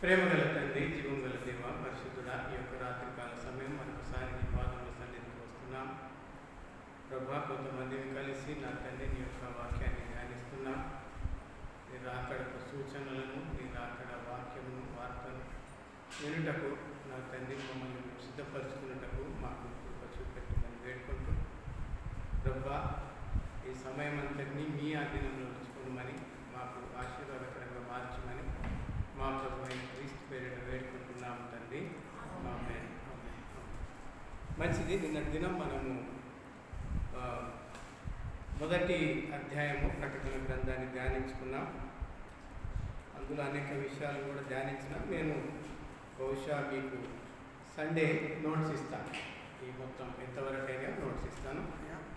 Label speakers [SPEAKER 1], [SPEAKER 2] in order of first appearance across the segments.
[SPEAKER 1] ప్రేమగల తండ్రి, జీవం గల దేవ, పరిశుద్ధుడా, ఈ యొక్క రాత్రికాల సమయం మరొకసారి నీ పాదముల సన్నిధికి వస్తున్నాం. ప్రభా, కొంతమంది కలిసి నా తండ్రి నీ యొక్క వాక్యాన్ని ధ్యానిస్తున్నాం. నీ రాకడకు సూచనలను, నీ రాకడ వాక్యమును, వార్తను వినుటకు నా తండ్రి మమ్మల్ని సిద్ధపరచుకున్నటకు మాకు కృప చూపెట్టమని వేడుకుంటూ, ప్రభా, ఈ సమయం అంతటినీ మీ ఆధీనంలో ఉంచుకోమని, మాకు ఆశీర్వాదకరంగా మార్చమని మా ప్రభు అయిన క్రీస్తు పేరిట వేడుకుంటున్నాము తండ్రి. ఆమేన్. మంచిది. నిన్న దినం మనము మొదటి అధ్యాయము ప్రకటన గ్రంథాన్ని ధ్యానించుకున్నాం. అందులో అనేక విషయాలు కూడా ధ్యానించినాం. నేను బహుశా మీకు సండే నోట్స్ ఇస్తాను. ఈ మొత్తం ఎంతవరకైనా నోట్స్ ఇస్తాను.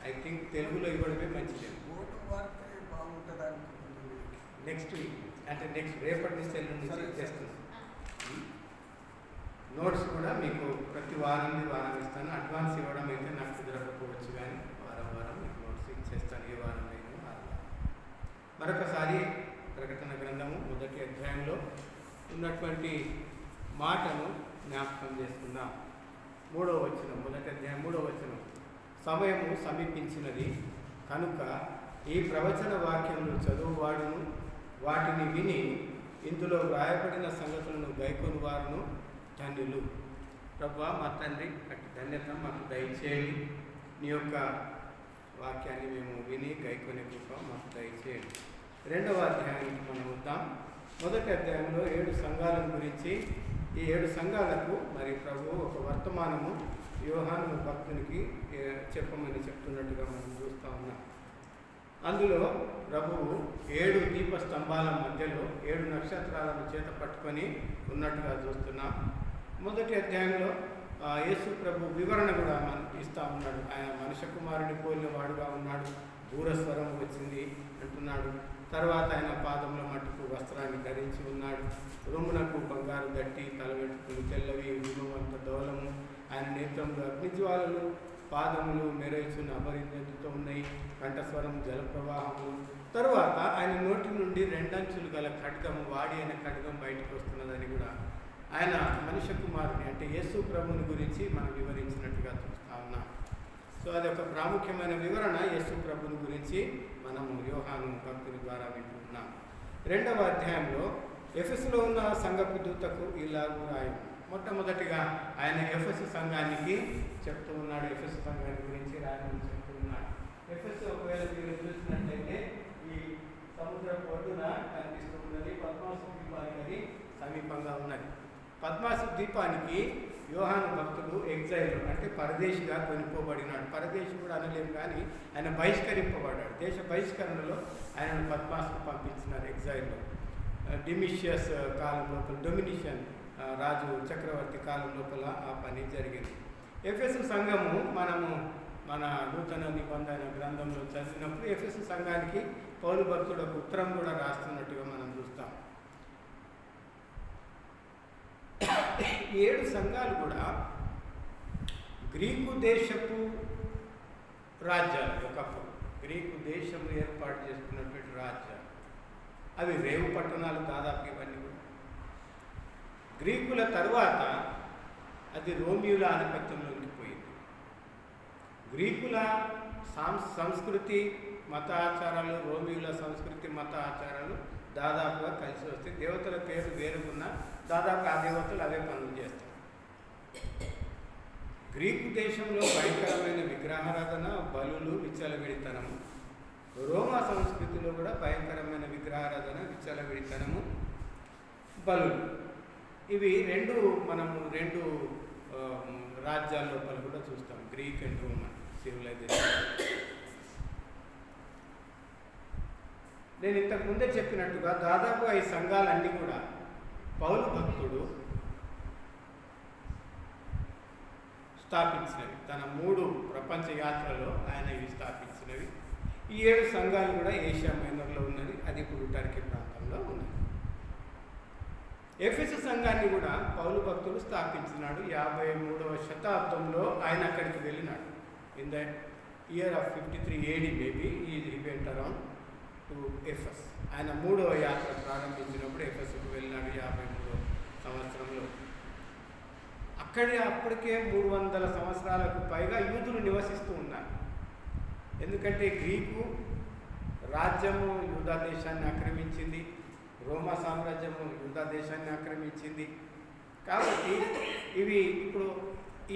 [SPEAKER 1] ఐ థింక్ తెలుగులో ఇవ్వడమే మంచిది. నెక్స్ట్ వీక్ అంటే రేపటి నుంచి ఎల్లుండి చేస్తున్నాను. నోట్స్ కూడా మీకు ప్రతి వారం ఇస్తాను. అడ్వాన్స్ ఇవ్వడం అయితే నాకు కుదరకపోవచ్చు, కానీ వారం మీకు నోట్స్ ఇచ్చేస్తాను. ఏ వారం అయినా వారం. మరొకసారి ప్రకటన గ్రంథము మొదటి అధ్యాయంలో ఉన్నటువంటి మాటను జ్ఞాపకం చేసుకుందాం. 3వ వచనం, మొదటి అధ్యాయం 3వ వచనం. సమయము సమీపించినది కనుక ఈ ప్రవచన వాక్యమును చదువువాడును వాటిని విని ఇందులో వ్రాయబడిన సంగతులను గైకొని వారును ధన్యులు. ప్రభువా, మా తండ్రి, అటు ధన్యత మాకు దయచేయండి. నీ యొక్క వాక్యాన్ని మేము విని గైకొనే కృప మాకు దయచేయండి. 2వ అధ్యాయానికి మనం వద్దాం. మొదటి అధ్యాయంలో 7 సంఘాల గురించి, ఈ 7 సంఘాలకు మరి ప్రభువు ఒక వర్తమానము యోహాను భక్తునికి చెప్పమని చెప్తున్నట్టుగా మనం చూస్తూ ఉన్నాం. అందులో ప్రభువు 7 దీపస్తంభాల మధ్యలో 7 నక్షత్రాలను చేత పట్టుకొని ఉన్నట్టుగా చూస్తున్నాం. మొదటి అధ్యాయంలో యేసు ప్రభు వివరణ కూడా మనకి ఇస్తూ ఉన్నాడు. ఆయన మనుష్య కుమారుని పోలిన వాడుగా ఉన్నాడు, దూరస్వరం వచ్చింది అంటున్నాడు. తర్వాత ఆయన పాదంలో మట్టుకు వస్త్రాన్ని ధరించి ఉన్నాడు, రొమ్మునకు బంగారు గట్టి, తల వెంట్రుకలు తెల్లవి, విలువంత దోలము, ఆయన నేత్రంలో అగ్నిజ్వాలలు, పాదములు మెరయిచున్న అమరిందుతో ఉన్నాయి, కంఠస్వరం జలప్రవాహములు. తరువాత ఆయన నోటి నుండి 2 అంచులు గల ఖడ్గము, వాడి అయిన ఖడ్గం బయటకు వస్తున్నదని కూడా ఆయన మనుష్య కుమారుని అంటే యేసు ప్రభుని గురించి మనం వివరించినట్టుగా చూస్తూ ఉన్నాం. సో అది ఒక ప్రాముఖ్యమైన వివరణ యేసు ప్రభుని గురించి మనము యోహాను భక్తుని ద్వారా వింటున్నాం. 2వ అధ్యాయంలో ఎఫెసులో ఉన్న సంఘపు దూతకు ఇలాగూ రాయను. మొట్టమొదటిగా ఆయన ఎఫెసు సంఘానికి చెప్తూ ఉన్నాడు. ఎఫెసు సంఘాన్ని గురించి రాయని చెప్తూ ఉన్నాడు. ఎఫెసు ఒకవేళ మీరు చూసినట్లయితే ఈ సముద్ర ఒడ్డున కనిపిస్తూ ఉన్నది. పద్మాసు ద్వీపానికి సమీపంగా ఉన్నది. పద్మాసు ద్వీపానికి యోహాను భక్తుడు ఎగ్జైల్ అంటే పరదేశిగా కొనుక్కోబడినాడు. పరదేశి కూడా అనలేము, కానీ ఆయన బహిష్కరింపబడ్డాడు. దేశ బహిష్కరణలో ఆయనను పద్మాసుకు పంపించినారు ఎగ్జైల్లో. డిమిషియస్ కాలం లోపల, డొమినిషియన్ రాజు చక్రవర్తి కాలం లోపల ఆ పని జరిగింది. ఎఫెసు సంఘము మనము మన నూతన నిబంధన గ్రంథంలో చదివినప్పుడు ఎఫెసు సంఘానికి పౌలు భక్తుడు ఒక ఉత్తరం కూడా రాస్తున్నట్టుగా మనం చూస్తాం. 7 సంఘాలు కూడా గ్రీకు దేశపు రాజ్యాలు. ఒకప్పుడు గ్రీకు దేశం ఏర్పాటు చేసుకున్నటువంటి రాజ్యాలు. అవి రేవు పట్టణాలు దాదాపు. ఇవన్నీ కూడా గ్రీకుల తరువాత అది రోమియుల ఆధిపత్యంలోకి పోయింది. గ్రీకుల సంస్కృతి మత ఆచారాలు, రోమియుల సంస్కృతి మత ఆచారాలు దాదాపుగా కలిసి వస్తాయి. దేవతల పేరు వేరుకున్నా దాదాపు ఆ దేవతలు అవే పనులు చేస్తాయి. గ్రీకు దేశంలో భయంకరమైన విగ్రహారాధన, బలులు, విచ్చలవిడితనము. రోమా సంస్కృతిలో కూడా భయంకరమైన విగ్రహారాధన, విచ్చలవిడితనము, బలులు. ఇవి మనము 2 రాజ్యాల లోపల కూడా చూస్తాం, గ్రీక్ అండ్ రోమన్ సివిలైజేషన్. నేను ఇంతకు ముందే చెప్పినట్టుగా దాదాపు ఈ సంఘాలన్నీ కూడా పౌలు భక్తుడు స్థాపించినవి. తన 3 ప్రపంచ యాత్రలో ఆయన ఇవి స్థాపించినవి. ఈ 7 సంఘాలు కూడా ఏషియా మైనర్లో ఉన్నది. అది ఇప్పుడు టర్కీ ప్రాంతంలో ఉన్నది. ఎఫెసు సంఘాన్ని కూడా పౌలు భక్తుడు స్థాపించినాడు. 53వ శతాబ్దంలో ఆయన అక్కడికి వెళ్ళినాడు. In the year of 53 AD maybe he went around to Ephesus. ఆయన 3వ యాత్ర ప్రారంభించినప్పుడు ఎఫెస్కు వెళ్ళినాడు. 53వ సంవత్సరంలో. అప్పటికే 300 సంవత్సరాలకు పైగా యూదులు నివసిస్తూ ఉన్నారు. ఎందుకంటే గ్రీకు రాజ్యము యూదా దేశాన్ని ఆక్రమించింది, రోమా సామ్రాజ్యము యూదా దేశాన్ని ఆక్రమించింది. కాబట్టి ఇవి ఇప్పుడు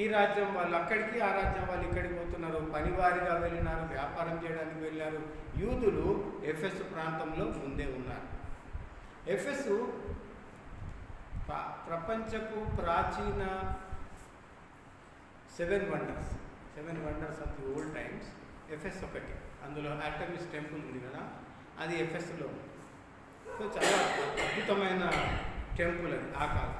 [SPEAKER 1] ఈ రాజ్యం వాళ్ళు అక్కడికి, ఆ రాజ్యం వాళ్ళు ఇక్కడికి పోతున్నారు, పనివారిగా వెళ్ళినారు, వ్యాపారం చేయడానికి వెళ్ళారు. యూదులు ఎఫెసు ప్రాంతంలో ముందే ఉన్నారు. ఎఫెసు ప్రపంచపు ప్రాచీన 7 wonders of the old times Ephesus ఒకటి. అందులో ఆర్టెమిస్ టెంపుల్ ఉంది కదా, అది ఎఫెస్లో. సో చాలా అద్భుతమైన టెంపుల్ అది ఆ కాలం.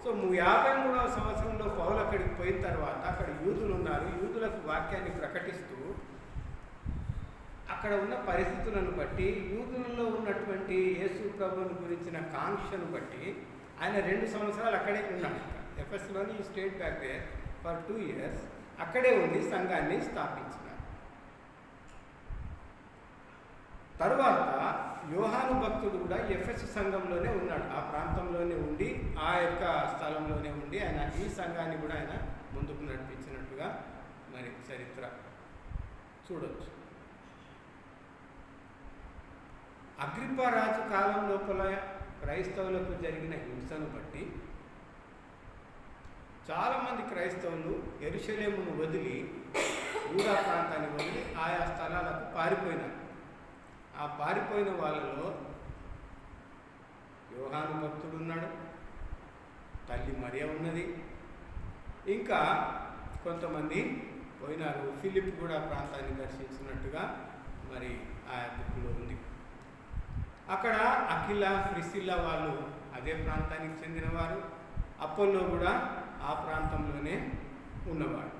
[SPEAKER 1] సో 53వ సంవత్సరంలో పౌలు అక్కడికి పోయిన తర్వాత అక్కడ యూదులు ఉన్నారు. యూదులకు వాక్యాన్ని ప్రకటిస్తూ అక్కడ ఉన్న పరిస్థితులను బట్టి, యూదులలో ఉన్నటువంటి యేసు ప్రభువుని గురించిన కాంక్షను బట్టి ఆయన 2 సంవత్సరాలు అక్కడే ఉన్నాడు. ఎఫెస్లోని stayed back there for 2 years. అక్కడే ఉండి సంఘాన్ని స్థాపించినారు. తరువాత యోహాను భక్తుడు కూడా ఎఫెసు సంఘంలోనే ఉన్నాడు. ఆ ప్రాంతంలోనే ఉండి, ఆ యొక్క స్థలంలోనే ఉండి ఆయన ఈ సంఘాన్ని కూడా ఆయన ముందుకు నడిపించినట్టుగా మరి చరిత్ర చూడవచ్చు. అగ్రిప్ప రాజు కాలం లోపల క్రైస్తవులకు జరిగిన హింసను బట్టి చాలామంది క్రైస్తవులు యెరూషలేమును వదిలి, యూదా ప్రాంతాన్ని వదిలి ఆయా స్థలాలకు పారిపోయినారు. ఆ పారిపోయిన వాళ్ళలో యోహాను భక్తుడు ఉన్నాడు, తల్లి మరియ ఉన్నది, ఇంకా కొంతమంది పోయినారు. ఫిలిప్ కూడా ప్రాంతాన్ని దర్శించినట్టుగా మరి ఆ బుక్లో ఉంది. అక్కడ అకిల, ప్రిసిల్లా వాళ్ళు అదే ప్రాంతానికి చెందినవారు. అపోల్లో కూడా ఆ ప్రాంతంలోనే ఉన్నవాడు.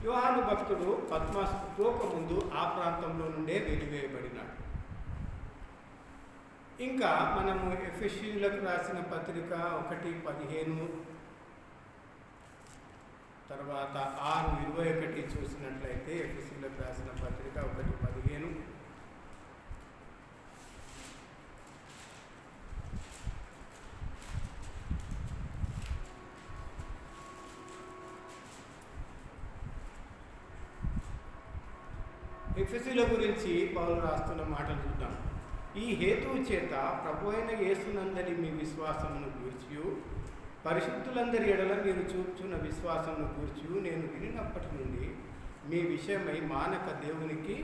[SPEAKER 1] యోహాను భక్తుడు పద్మాసు పోకముందు ఆ ప్రాంతంలో నుండే వెలివేయబడినాడు. ఇంకా మనము ఎఫెసీయులకు రాసిన పత్రిక 1:15 తర్వాత 6:21 చూసినట్లయితే, ఎఫెసీయులకు రాసిన పత్రిక 1:15 ఎఫెసీల గురించి పౌలు రాస్తున్న మాటలు చూద్దాం. ఈ హేతువు చేత ప్రభు అయిన యేసునందరి మీ విశ్వాసమును గూర్చియు, పరిశుద్ధులందరి ఎడల మీరు చూపుచున్న విశ్వాసమును గూర్చియు నేను వినినప్పటి నుండి మీ విషయమై మానక దేవునికి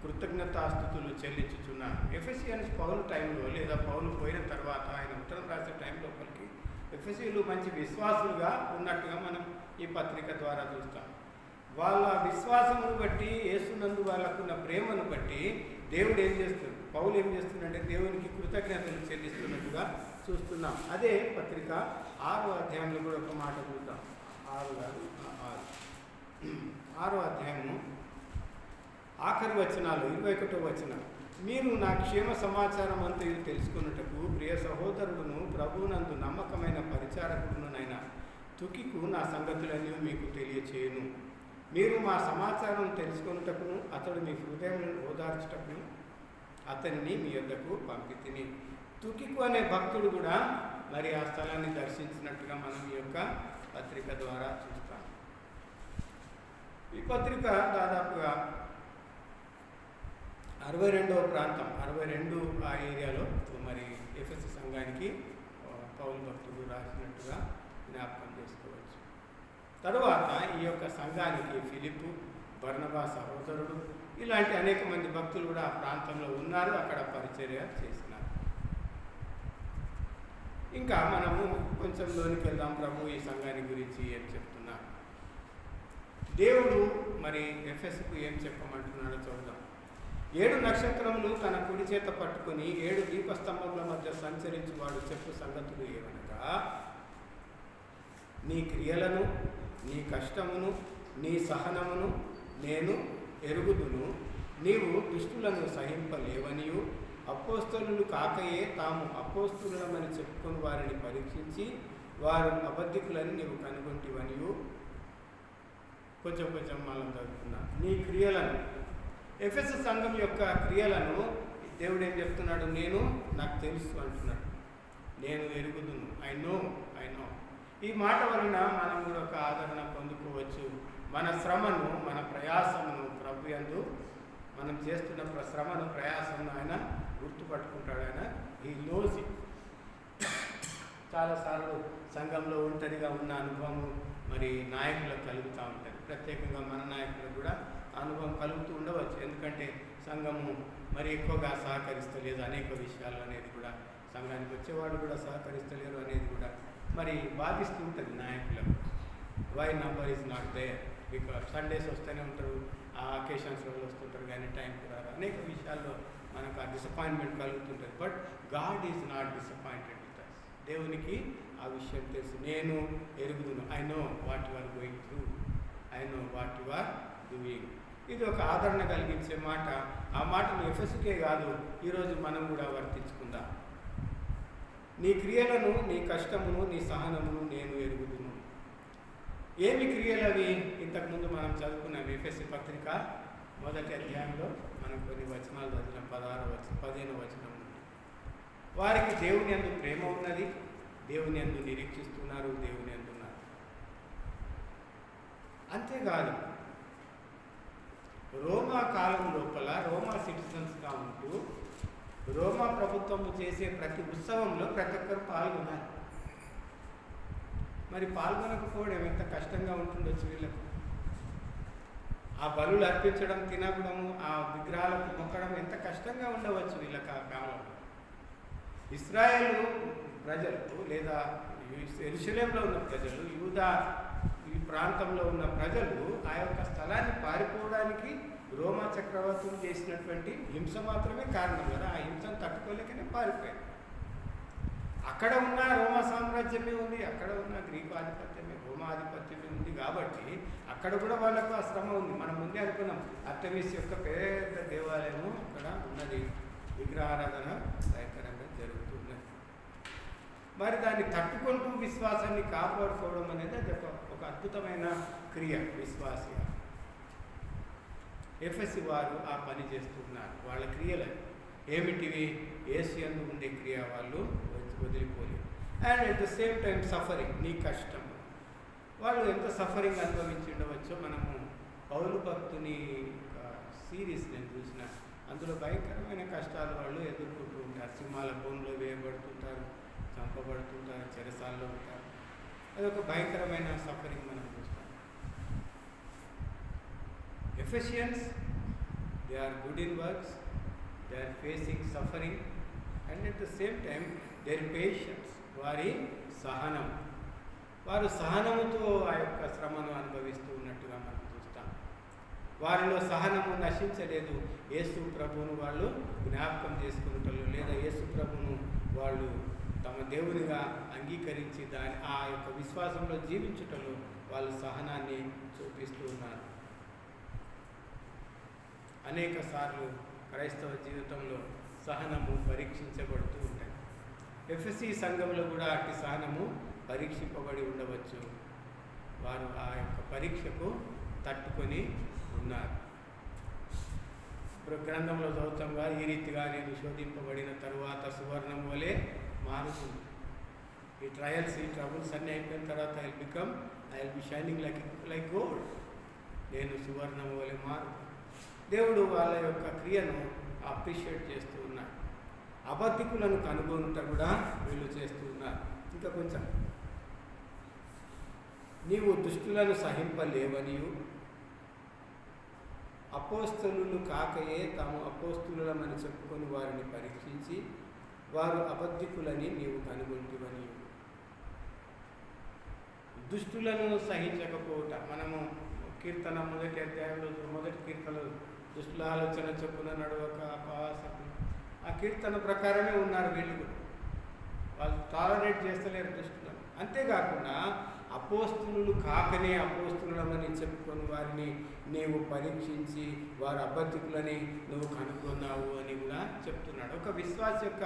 [SPEAKER 1] కృతజ్ఞతాస్తుతులు చెల్లించుచున్నాను. ఎఫెసియన్స్ పౌలు టైంలో, లేదా పౌలు పోయిన తర్వాత ఆయన ఉత్తరం రాసే టైం లోపలికి ఎఫెసీయులు మంచి విశ్వాసులుగా ఉన్నట్టుగా మనం ఈ పత్రిక ద్వారా చూస్తాం. వాళ్ళ విశ్వాసమును బట్టి, యేసునందు వాళ్ళకున్న ప్రేమను బట్టి దేవుడు ఏం చేస్తుంది, పౌలు ఏం చేస్తుందంటే దేవునికి కృతజ్ఞతలు చెల్లిస్తున్నట్టుగా చూస్తున్నాం. అదే పత్రిక 6వ అధ్యాయంలో కూడా ఒక మాట చూద్దాం. 6వ అధ్యాయము ఆఖరి వచనాలు 21వ వచనం. మీరు నా క్షేమ సమాచారం అంతా ఇది తెలుసుకున్నటకు ప్రియ సహోదరుడును ప్రభువునందు నమ్మకమైన పరిచారకుడునైన తుకికు నా సంగతులన్నీ మీకు తెలియచేయును. మీరు మా సమాచారం తెలుసుకున్నటకును అతడు మీ హృదయములను ఓదార్చుటకును అతన్ని మీ యొద్దకు పంపితిని. తుకికు అనే భక్తుడు కూడా మరి ఆ స్థలాన్ని దర్శించినట్టుగా మనం ఈ యొక్క పత్రిక ద్వారా చూస్తాం. ఈ పత్రిక దాదాపుగా 62వ ప్రాంతం, 62 ఆ ఏరియాలో మరి ఎఫెసు సంఘానికి పౌలు భక్తుడు రాసినట్టుగా జ్ఞాపకం చేసుకోవచ్చు. తరువాత ఈ యొక్క సంఘానికి ఫిలిప్పు, బర్నబా సహోదరుడు ఇలాంటి అనేక మంది భక్తులు కూడా ఆ ప్రాంతంలో ఉన్నారు, అక్కడ పరిచర్య చేసినారు. ఇంకా మనము కొంచెం లోనికి వెళ్దాం. ప్రభు ఈ సంఘాన్ని గురించి ఏం చెప్తున్నారు, దేవుడు మరి ఎఫెసుకు ఏం చెప్పమంటున్నాడో చూద్దాం. 7 నక్షత్రములు తన కుడి చేత పట్టుకుని 7 దీపస్తంభముల మధ్య సంచరించువాడు చెప్పు సంగతులు ఏమనగా, నీ క్రియలను, నీ కష్టమును, నీ సహనమును నేను ఎరుగుదును. నీవు దుష్టులను సహింపలేవనియు, అపోస్తలులు కాకయే తాము అపోస్తలులమని చెప్పుకొని వారిని పరీక్షించి వారు అబద్ధికులని నీవు కనుగొంటివనియు. కొంచెం మనం చదువుతున్నా. నీ క్రియలను, ఎఫెసు సంఘం యొక్క క్రియలను దేవుడు ఏం చెప్తున్నాడు, నాకు తెలుసు అంటున్నాడు. నేను ఎరుగుదును. I no. ఈ మాట వలన మనం కూడా ఒక ఆదరణ పొందుకోవచ్చు. మన శ్రమను, మన ప్రయాసమును ప్రభు యందు మనం చేస్తున్న శ్రమను, ప్రయాసమును ఆయన గుర్తుపట్టుకుంటాడు. ఆయన ఈ నోస్. చాలాసార్లు సంఘంలో ఒంటరిగా ఉన్న అనుభవం మరి నాయకులకు కలుగుతూ ఉంటుంది. ప్రత్యేకంగా మన నాయకులకు కూడా అనుభవం కలుగుతూ ఉండవచ్చు. ఎందుకంటే సంఘము మరి ఎక్కువగా సహకరిస్తలేదు అనేక విషయాలు అనేది కూడా, సంఘానికి వచ్చేవాడు కూడా సహకరిస్తలేరు అనేది కూడా మరి బాధిస్తూ ఉంటుంది నాయకులకు. Why number is not there, because Sundays వస్తూనే ఉంటారు, ఆ అకేషన్స్లో వస్తుంటారు కానీ టైంకి రారు. అనేక విషయాల్లో మనకు ఆ డిసప్పాయింట్మెంట్ కలుగుతుంటుంది. But God is not disappointed with us. దేవునికి ఆ విషయం తెలుసు. నేను ఎరుగుదును. I know what you are going through, I know what you are doing. ఇది ఒక ఆదరణ కలిగించే మాట. ఆ మాటను ఎఫెసుకే కాదు, ఈరోజు మనం కూడా వర్తించుకుందాం. నీ క్రియలను, నీ కష్టమును, నీ సహనమును నేను ఎరుగుదును. ఏమి క్రియలు అవి? ఇంతకుముందు మనం చదువుకున్నాం ఎఫెసు పత్రిక 1వ అధ్యాయంలో మనం కొన్ని వచనాలు చదివిన 15వ వచనం నుండి. వారికి దేవుని యందు ప్రేమ ఉన్నది, దేవుని యందు నిరీక్షిస్తున్నారు, దేవుని యందు ఉన్నారు. అంతేకాదు, రోమా కాలం లోపల రోమా సిటిజన్స్గా ఉంటూ రోమా ప్రభుత్వము చేసే ప్రతి ఉత్సవంలో ప్రతి ఒక్కరు పాల్గొన్నారు. మరి పాల్గొనకపోవడం ఎంత కష్టంగా ఉంటుండొచ్చు వీళ్ళకు. ఆ బలులు అర్పించడం, తినడము, ఆ విగ్రహాలకు మొక్కడం ఎంత కష్టంగా ఉండవచ్చు వీళ్ళకి ఆ కాలంలో. ఇశ్రాయేలు ప్రజలు లేదా యెరూషలేములో ఉన్న ప్రజలు, యూదా ఈ ప్రాంతంలో ఉన్న ప్రజలు ఆ యొక్క స్థలాన్ని పారిపోవడానికి రోమా చక్రవర్తులు చేసినటువంటి హింస మాత్రమే కారణం కదా. ఆ హింసను తట్టుకోలేకనే పారిపోయారు. అక్కడ ఉన్న రోమా సామ్రాజ్యమే ఉంది, అక్కడ ఉన్న గ్రీకు ఆధిపత్యమే, రోమా ఆధిపత్యమే ఉంది. కాబట్టి అక్కడ కూడా వాళ్ళకు ఆ శ్రమ ఉంది. మనం ముందే అనుకున్నాం, అర్టెమిస్ యొక్క పెద్ద దేవాలయము అక్కడ ఉన్నది, విగ్రహారాధన భయంకరంగా జరుగుతున్నది. మరి దాన్ని తట్టుకుంటూ విశ్వాసాన్ని కాపాడుకోవడం అనేది అది ఒక అద్భుతమైన క్రియ. విశ్వాసిగా ఎఫెసు వారు ఆ పని చేస్తున్నారు. వాళ్ళ క్రియలు ఏమిటివి? యేసు యందు ఉండే క్రియ వాళ్ళు వదిలిపోలేదు. And at the same time suffering, నీ కష్టం. వాళ్ళు ఎంత సఫరింగ్ అనుభవించి ఉండవచ్చో. మనము పౌలు భక్తుని సిరీస్ నేను చూసిన, అందులో భయంకరమైన కష్టాలు వాళ్ళు ఎదుర్కొంటూ ఉంటారు. సింహాల బోన్లో వేయబడుతుంటారు, చంపబడుతుంటారు, చెరసాల్లో ఉంటారు. అదొక భయంకరమైన సఫరింగ్ మనం చూస్తాం. Ephesians, they are good in works, they are facing suffering, and at the same time their patience, వారి సహనం. వారు సహనముతో ఆ యొక్క శ్రమను అనుభవిస్తూ ఉన్నట్టుగా మనం చూస్తాం. వారిలో సహనము నశించలేదు. యేసు ప్రభువును వాళ్ళు జ్ఞాపకం చేసుకున్నట్లు, లేదా యేసు ప్రభువును వాళ్ళు తమ దేవునిగా అంగీకరించి ఆ యొక్క విశ్వాసంలో జీవించుటలో వాళ్ళు సహనాన్ని చూపిస్తూ ఉన్నారు. అనేక సార్లు క్రైస్తవ జీవితంలో సహనము పరీక్షించబడుతూ ఉంటాయి. ఎఫెసీ సంఘంలో కూడా అట్టి సహనము పరీక్షింపబడి ఉండవచ్చు. వారు ఆ యొక్క పరీక్షకు తట్టుకొని ఉన్నారు. గ్రంథంలో చదువుతాంగా, ఈ రీతిగా నేను శోధింపబడిన తరువాత సువర్ణం వలె మారుతుంది. ఈ ట్రయల్స్, ఈ ట్రబుల్స్ అన్నీ అయిపోయిన తర్వాత I will be shining like gold. నేను సువర్ణం వలె మారు. దేవుడు వాళ్ళ యొక్క క్రియను అప్రిషియేట్ చేస్తూ ఉన్నారు. అబద్ధికులను కనుగొనుట కూడా వీళ్ళు చేస్తూ ఉన్నారు. ఇంకా కొంచెం, నీవు దుష్టులను సహింపలేవనియు అపోస్తలులు కాకయే తాము అపోస్తలులమని చెప్పుకొని వారిని పరీక్షించి వారు అబద్ధికులని నీవు కనుగొంటివని. దుష్టులను సహించకపోవట. మనము కీర్తన 1వ అధ్యాయంలో 1వ కీర్తనలో దుష్టుల ఆలోచన చొప్పున నడవక అపవాసకులు, ఆ కీర్తన ప్రకారమే ఉన్నారు వీళ్ళు కూడా. వాళ్ళు టాలరేట్ చేస్తలేరు దుష్టులను. అంతేకాకుండా అపోస్తులు కాకనే అపోస్తులమని చెప్పుకొని వారిని నీవు పరీక్షించి వారు అబద్ధికులని నువ్వు కనుక్కున్నావు అని కూడా చెప్తున్నాడు. ఒక విశ్వాస యొక్క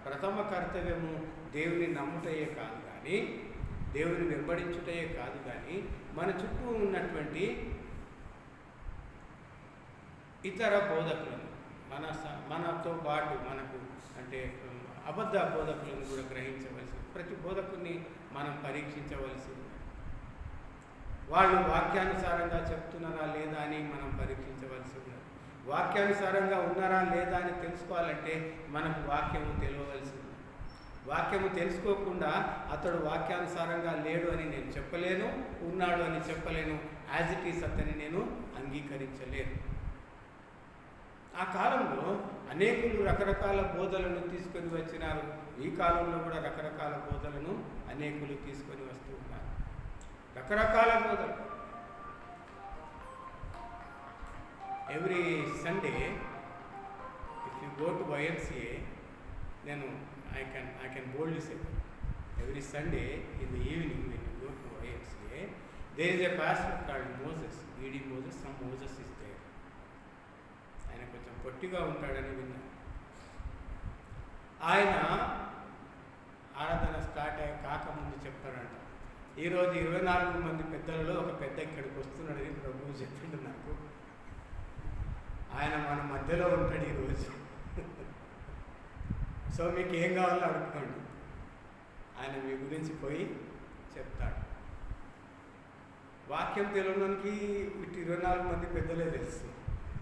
[SPEAKER 1] ప్రథమ కర్తవ్యము దేవుని నమ్ముటయే కాదు కానీ, దేవుని వెంబడించుటయే కాదు కానీ, మన చుట్టూ ఉన్నటువంటి ఇతర బోధకులను మనతో పాటు మనకు అంటే అబద్ధ బోధకులను కూడా గ్రహించవలసి, ప్రతి బోధకుని మనం పరీక్షించవలసి ఉంది. వాళ్ళు వాక్యానుసారంగా చెప్తున్నారా లేదా అని మనం పరీక్షించవలసి ఉన్నది. వాక్యానుసారంగా ఉన్నారా లేదా అని తెలుసుకోవాలంటే మనకు వాక్యము తెలియవలసి ఉంది. వాక్యము తెలుసుకోకుండా అతడు వాక్యానుసారంగా లేడు అని నేను చెప్పలేను, ఉన్నాడు అని చెప్పలేను. యాజ్ ఇట్ ఈస్ అతని నేను అంగీకరించలేను. ఆ కాలంలో అనేకులు రకరకాల బోధలను తీసుకొని వచ్చినారు. ఈ కాలంలో కూడా రకరకాల బోధలను అనేకులు తీసుకొని వస్తూ ఉన్నారు. రకరకాల బోధలు. Every Sunday if you go to YMCA, నేను I can boldly say that. Every Sunday in the evening when you go to YMCA, there is a pastor called Moses, E.D. Moses. Some Moses is there. ఆయన కొంచెం పొట్టిగా ఉంటాడని విన్నా. ఆయన ఆరాధన start అయ్యి కాకముందు చెప్తాడంట, ఈరోజు 24 మంది పెద్దలలో ఒక పెద్ద ఇక్కడికి వస్తున్నాడని ప్రభువు చెప్పిండు నాకు. ఆయన మన మధ్యలో ఉంటాడు ఈరోజు. సో మీకు ఏం కావాలో అడుగుకోండి, ఆయన మీ గురించి పోయి చెప్తాడు. వాక్యం తెలియడానికి ఇటు 24 మంది పెద్దలే తెలుసు.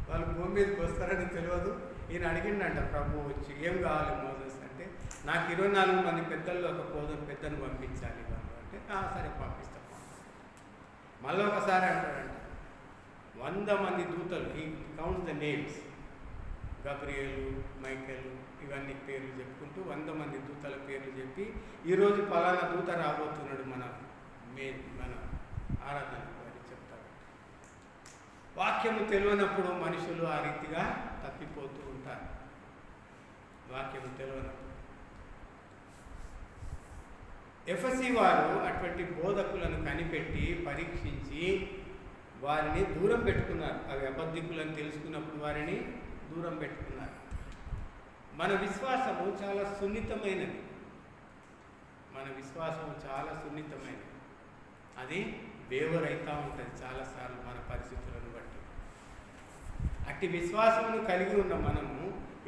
[SPEAKER 1] వాళ్ళు భూమి మీదకి వస్తారని తెలియదు. ఈయన అడిగిండంట ప్రభు వచ్చి, ఏం కావాలి మోసెస్ అంటే, నాకు 24 మంది పెద్దల్లో ఒక పెద్దను పంపించాలి వాళ్ళు అంటే, సరే పంపిస్తాం. మళ్ళీ ఒకసారి అంటాడంట, 100 మంది దూతలు, ఈ count the names, Gabriel, Michael, ఇవన్నీ పేర్లు చెప్పుకుంటూ 100 మంది దూతల పేర్లు చెప్పి, ఈరోజు పలానా దూత రాబోతున్నాడు మన ఆరాధన అని చెప్తారు. వాక్యము తెలియనప్పుడు మనుషులు ఆ రీతిగా తప్పిపోతూ ఉంటారు. వాక్యము తెలియనప్పుడు ఎఫెసీ వారు అటువంటి బోధకులను కనిపెట్టి పరీక్షించి వారిని దూరం పెట్టుకున్నారు. అవి అబద్ధికులను తెలుసుకున్నప్పుడు వారిని దూరం పెట్టుకున్నారు. మన విశ్వాసము చాలా సున్నితమైనది. మన విశ్వాసము చాలా సున్నితమైనది. అది వేవరైతూ ఉంటుంది చాలాసార్లు మన పరిస్థితులను బట్టి. అట్టి విశ్వాసమును కలిగి ఉన్న మనము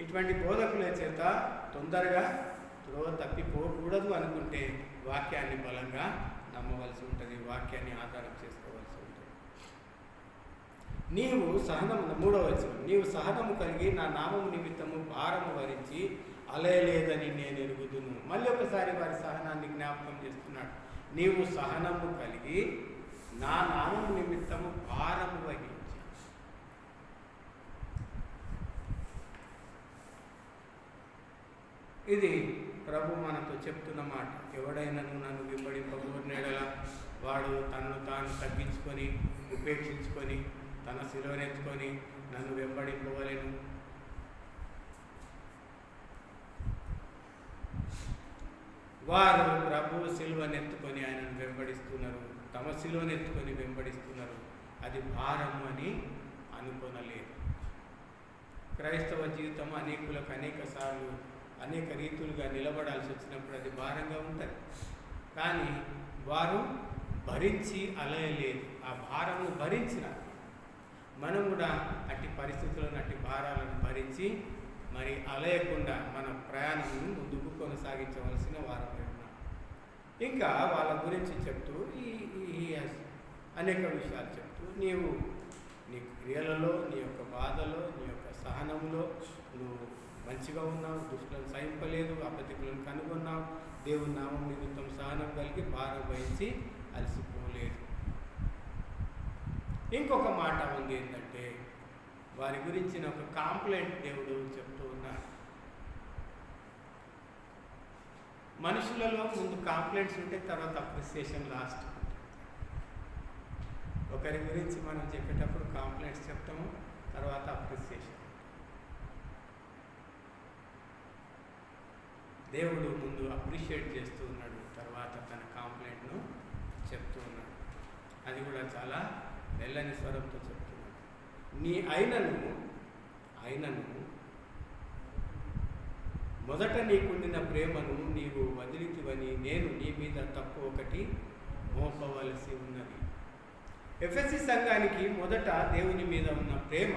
[SPEAKER 1] ఇటువంటి బోధకుల చేత తొందరగా తప్పిపోకూడదు అనుకుంటే వాక్యాన్ని బలంగా నమ్మవలసి ఉంటుంది. వాక్యాన్ని ఆధారం చేసుకోవాల్సి ఉంటుంది. నీవు సహనము, 3వ వచనం, నీవు సహనము కలిగి నా నామము నిమిత్తము భారము భరించి అలయలేదని నేను ఎరుగుదును. మళ్ళీ ఒకసారి వారి సహనాన్ని జ్ఞాపకం చేస్తున్నాడు. నీవు సహనము కలిగి నా నామము నిమిత్తము భారము వహించి. ఇది ప్రభు మనతో చెప్తున్న మాట. ఎవడైనాను నన్ను వెంబడింపగోరినెడల వాడు తనను తాను తగ్గించుకొని ఉపేక్షించుకొని తన శిలువనెత్తుకొని నన్ను వెంబడింపవలెను. వారు ప్రభు శిలువనెత్తుకొని ఆయనను వెంబడిస్తున్నారు, తమ శిలువనెత్తుకొని వెంబడిస్తున్నారు. అది భారము అని అనుకొనలేదు. క్రైస్తవ జీవితం అనేకులకు అనేక సార్లు అనేక రీతులుగా నిలబడాల్సి వచ్చినప్పుడు అది భారంగా ఉంటుంది. కానీ వారు భరించి అలయలేదు. ఆ భారమును భరించిన మనం కూడా అట్టి పరిస్థితులను, అట్టి భారాలను భరించి మరి అలయకుండా మన ప్రయాణం ముందుకు కొనసాగించవలసిన వారమై ఉన్నాం. ఇంకా వాళ్ళ గురించి చెప్తూ ఈ అనేక విషయాలు చెప్తూ, నీవు నీ క్రియలలో, నీ యొక్క బాధలో, నీ యొక్క సహనంలో నువ్వు మంచిగా ఉన్నావు, దుష్టులను సహింపలేదు, అపతికులను కనుగొన్నావు, దేవుని నామం నిమిత్తం సహనం కలిగి భారం వహించి అలసిపోలేదు. ఇంకొక మాట ఉంది ఏంటంటే, వారి గురించిన ఒక కాంప్లైంట్ దేవుడు చెప్తూ ఉన్నాడు. మనుషులలో ముందు కాంప్లైంట్స్ ఉంటే తర్వాత అప్రిసియేషన్ లాస్ట్. ఒకరి గురించి మనం చెప్పేటప్పుడు కాంప్లైంట్స్ చెప్తాము, తర్వాత అప్రిసియేషన్. దేవుడు ముందు అప్రిషియేట్ చేస్తూ ఉన్నాడు, తర్వాత తన కాంప్లైంట్ను చెప్తూ ఉన్నాడు. అది కూడా చాలా మెల్లని స్వరంతో చెప్తున్నాడు. నీ అయినను మొదట నీకుండిన ప్రేమను నీవు వదిలితివని నేను నీ మీద తప్పు ఒకటి మోపవలసి ఉన్నది. ఎఫెసీ సంఘానికి మొదట దేవుని మీద ఉన్న ప్రేమ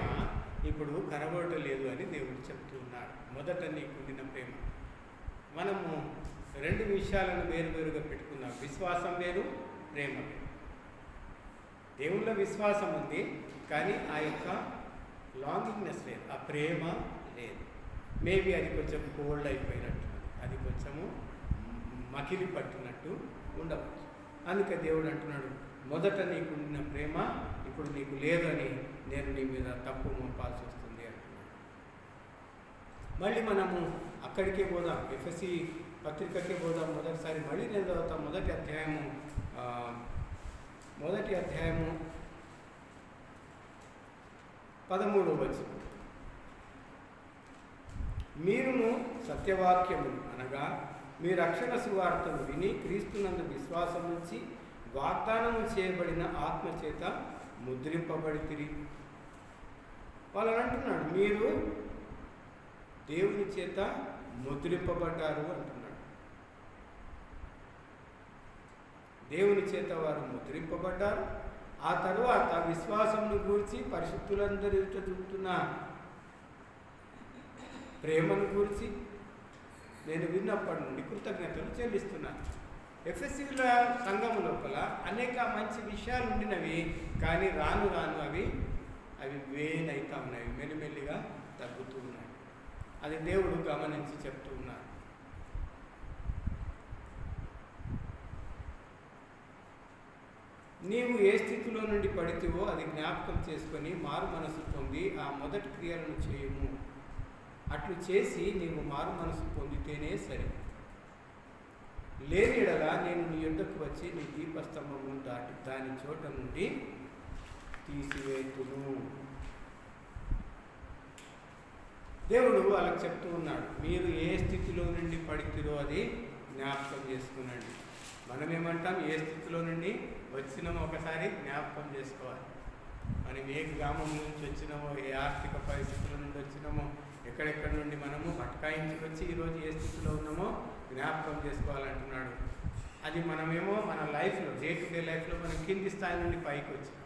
[SPEAKER 1] ఇప్పుడు కనబడలేదు అని దేవుడు చెప్తూ ఉన్నాడు. మొదట నీకుండిన ప్రేమ. మనము రెండు విషయాలను వేరువేరుగా పెట్టుకున్నాం. విశ్వాసం వేరు, ప్రేమ వేరు. దేవుళ్ళ విశ్వాసం ఉంది, కానీ ఆ యొక్క లాంగింగ్నెస్ లేదు, ఆ ప్రేమ లేదు. మేబీ అది కొంచెం కోల్డ్ అయిపోయినట్టు, అది కొంచెము మకిలి పట్టినట్టు ఉండవచ్చు. అందుకే దేవుడు అంటున్నాడు, మొదట నీకున్న ప్రేమ ఇప్పుడు నీకు లేదని నేను నీ మీద తప్పు మోపాల్సి వస్తుంది అంటున్నాడు. మళ్ళీ మనము అక్కడికే పోదాం, ఎఫ్ఎస్సి పత్రికకే పోదాం. మొదటిసారి మళ్ళీ నేను చదువుతాం. మొదటి అధ్యాయము 13వ వచనం. మీరును సత్యవాక్యము అనగా మీ రక్షణ సువార్తను విని క్రీస్తునందు విశ్వాసం నుంచి వాగ్దానము చేయబడిన ఆత్మచేత ముద్రింపబడితిరి. వాళ్ళని అంటున్నాడు, మీరు దేవుని చేత ముద్రింపబడ్డారు అంటున్నాడు. దేవుని చేత వారు ముద్రింపబడ్డారు. ఆ తరువాత విశ్వాసమును గూర్చి పరిశుద్ధులందరూ చూపుతున్న ప్రేమను గూర్చి నేను విన్నప్పటి నుండి కృతజ్ఞతలు చెల్లిస్తున్నాను. ఎఫ్ఎస్సీల సంఘము లోపల అనేక మంచి విషయాలు ఉండినవి, కానీ రాను రాను అవి వేనైతా ఉన్నాయి, మెల్లిమెల్లిగా తగ్గుతూ ఉన్నాయి. అది దేవుడు గమనించి చెప్తూ ఉన్నారు. నీవు ఏ స్థితిలో నుండి పడితివో అది జ్ఞాపకం చేసుకొని మారు మనసు పొంది ఆ మొదటి క్రియలను చేయము. అట్లు చేసి నీవు మారు మనసు పొందితేనే సరే. లేని ఎడల నేను నీ యొద్దకు వచ్చి నీ దీపస్తంభమును దాటి దాని చోట నుండి తీసివేతును. దేవుడు వాళ్ళకి చెప్తూ ఉన్నాడు, మీరు ఏ స్థితిలో నుండి పడితిరో అది జ్ఞాపకం చేసుకునండి. మనం ఏమంటాం, ఏ స్థితిలో నుండి వచ్చినామో ఒకసారి జ్ఞాపకం చేసుకోవాలి. మనం ఏ గ్రామం నుంచి వచ్చినామో, ఏ ఆర్థిక పరిస్థితుల నుండి వచ్చినామో, ఎక్కడెక్కడి నుండి మనము అటకాయించి వచ్చి ఈరోజు ఏ స్థితిలో ఉన్నామో జ్ఞాపకం చేసుకోవాలంటున్నాడు. అది మనమేమో మన లైఫ్లో, డే టు డే లైఫ్లో మనం కింది స్థాయి నుండి పైకి వచ్చినాం.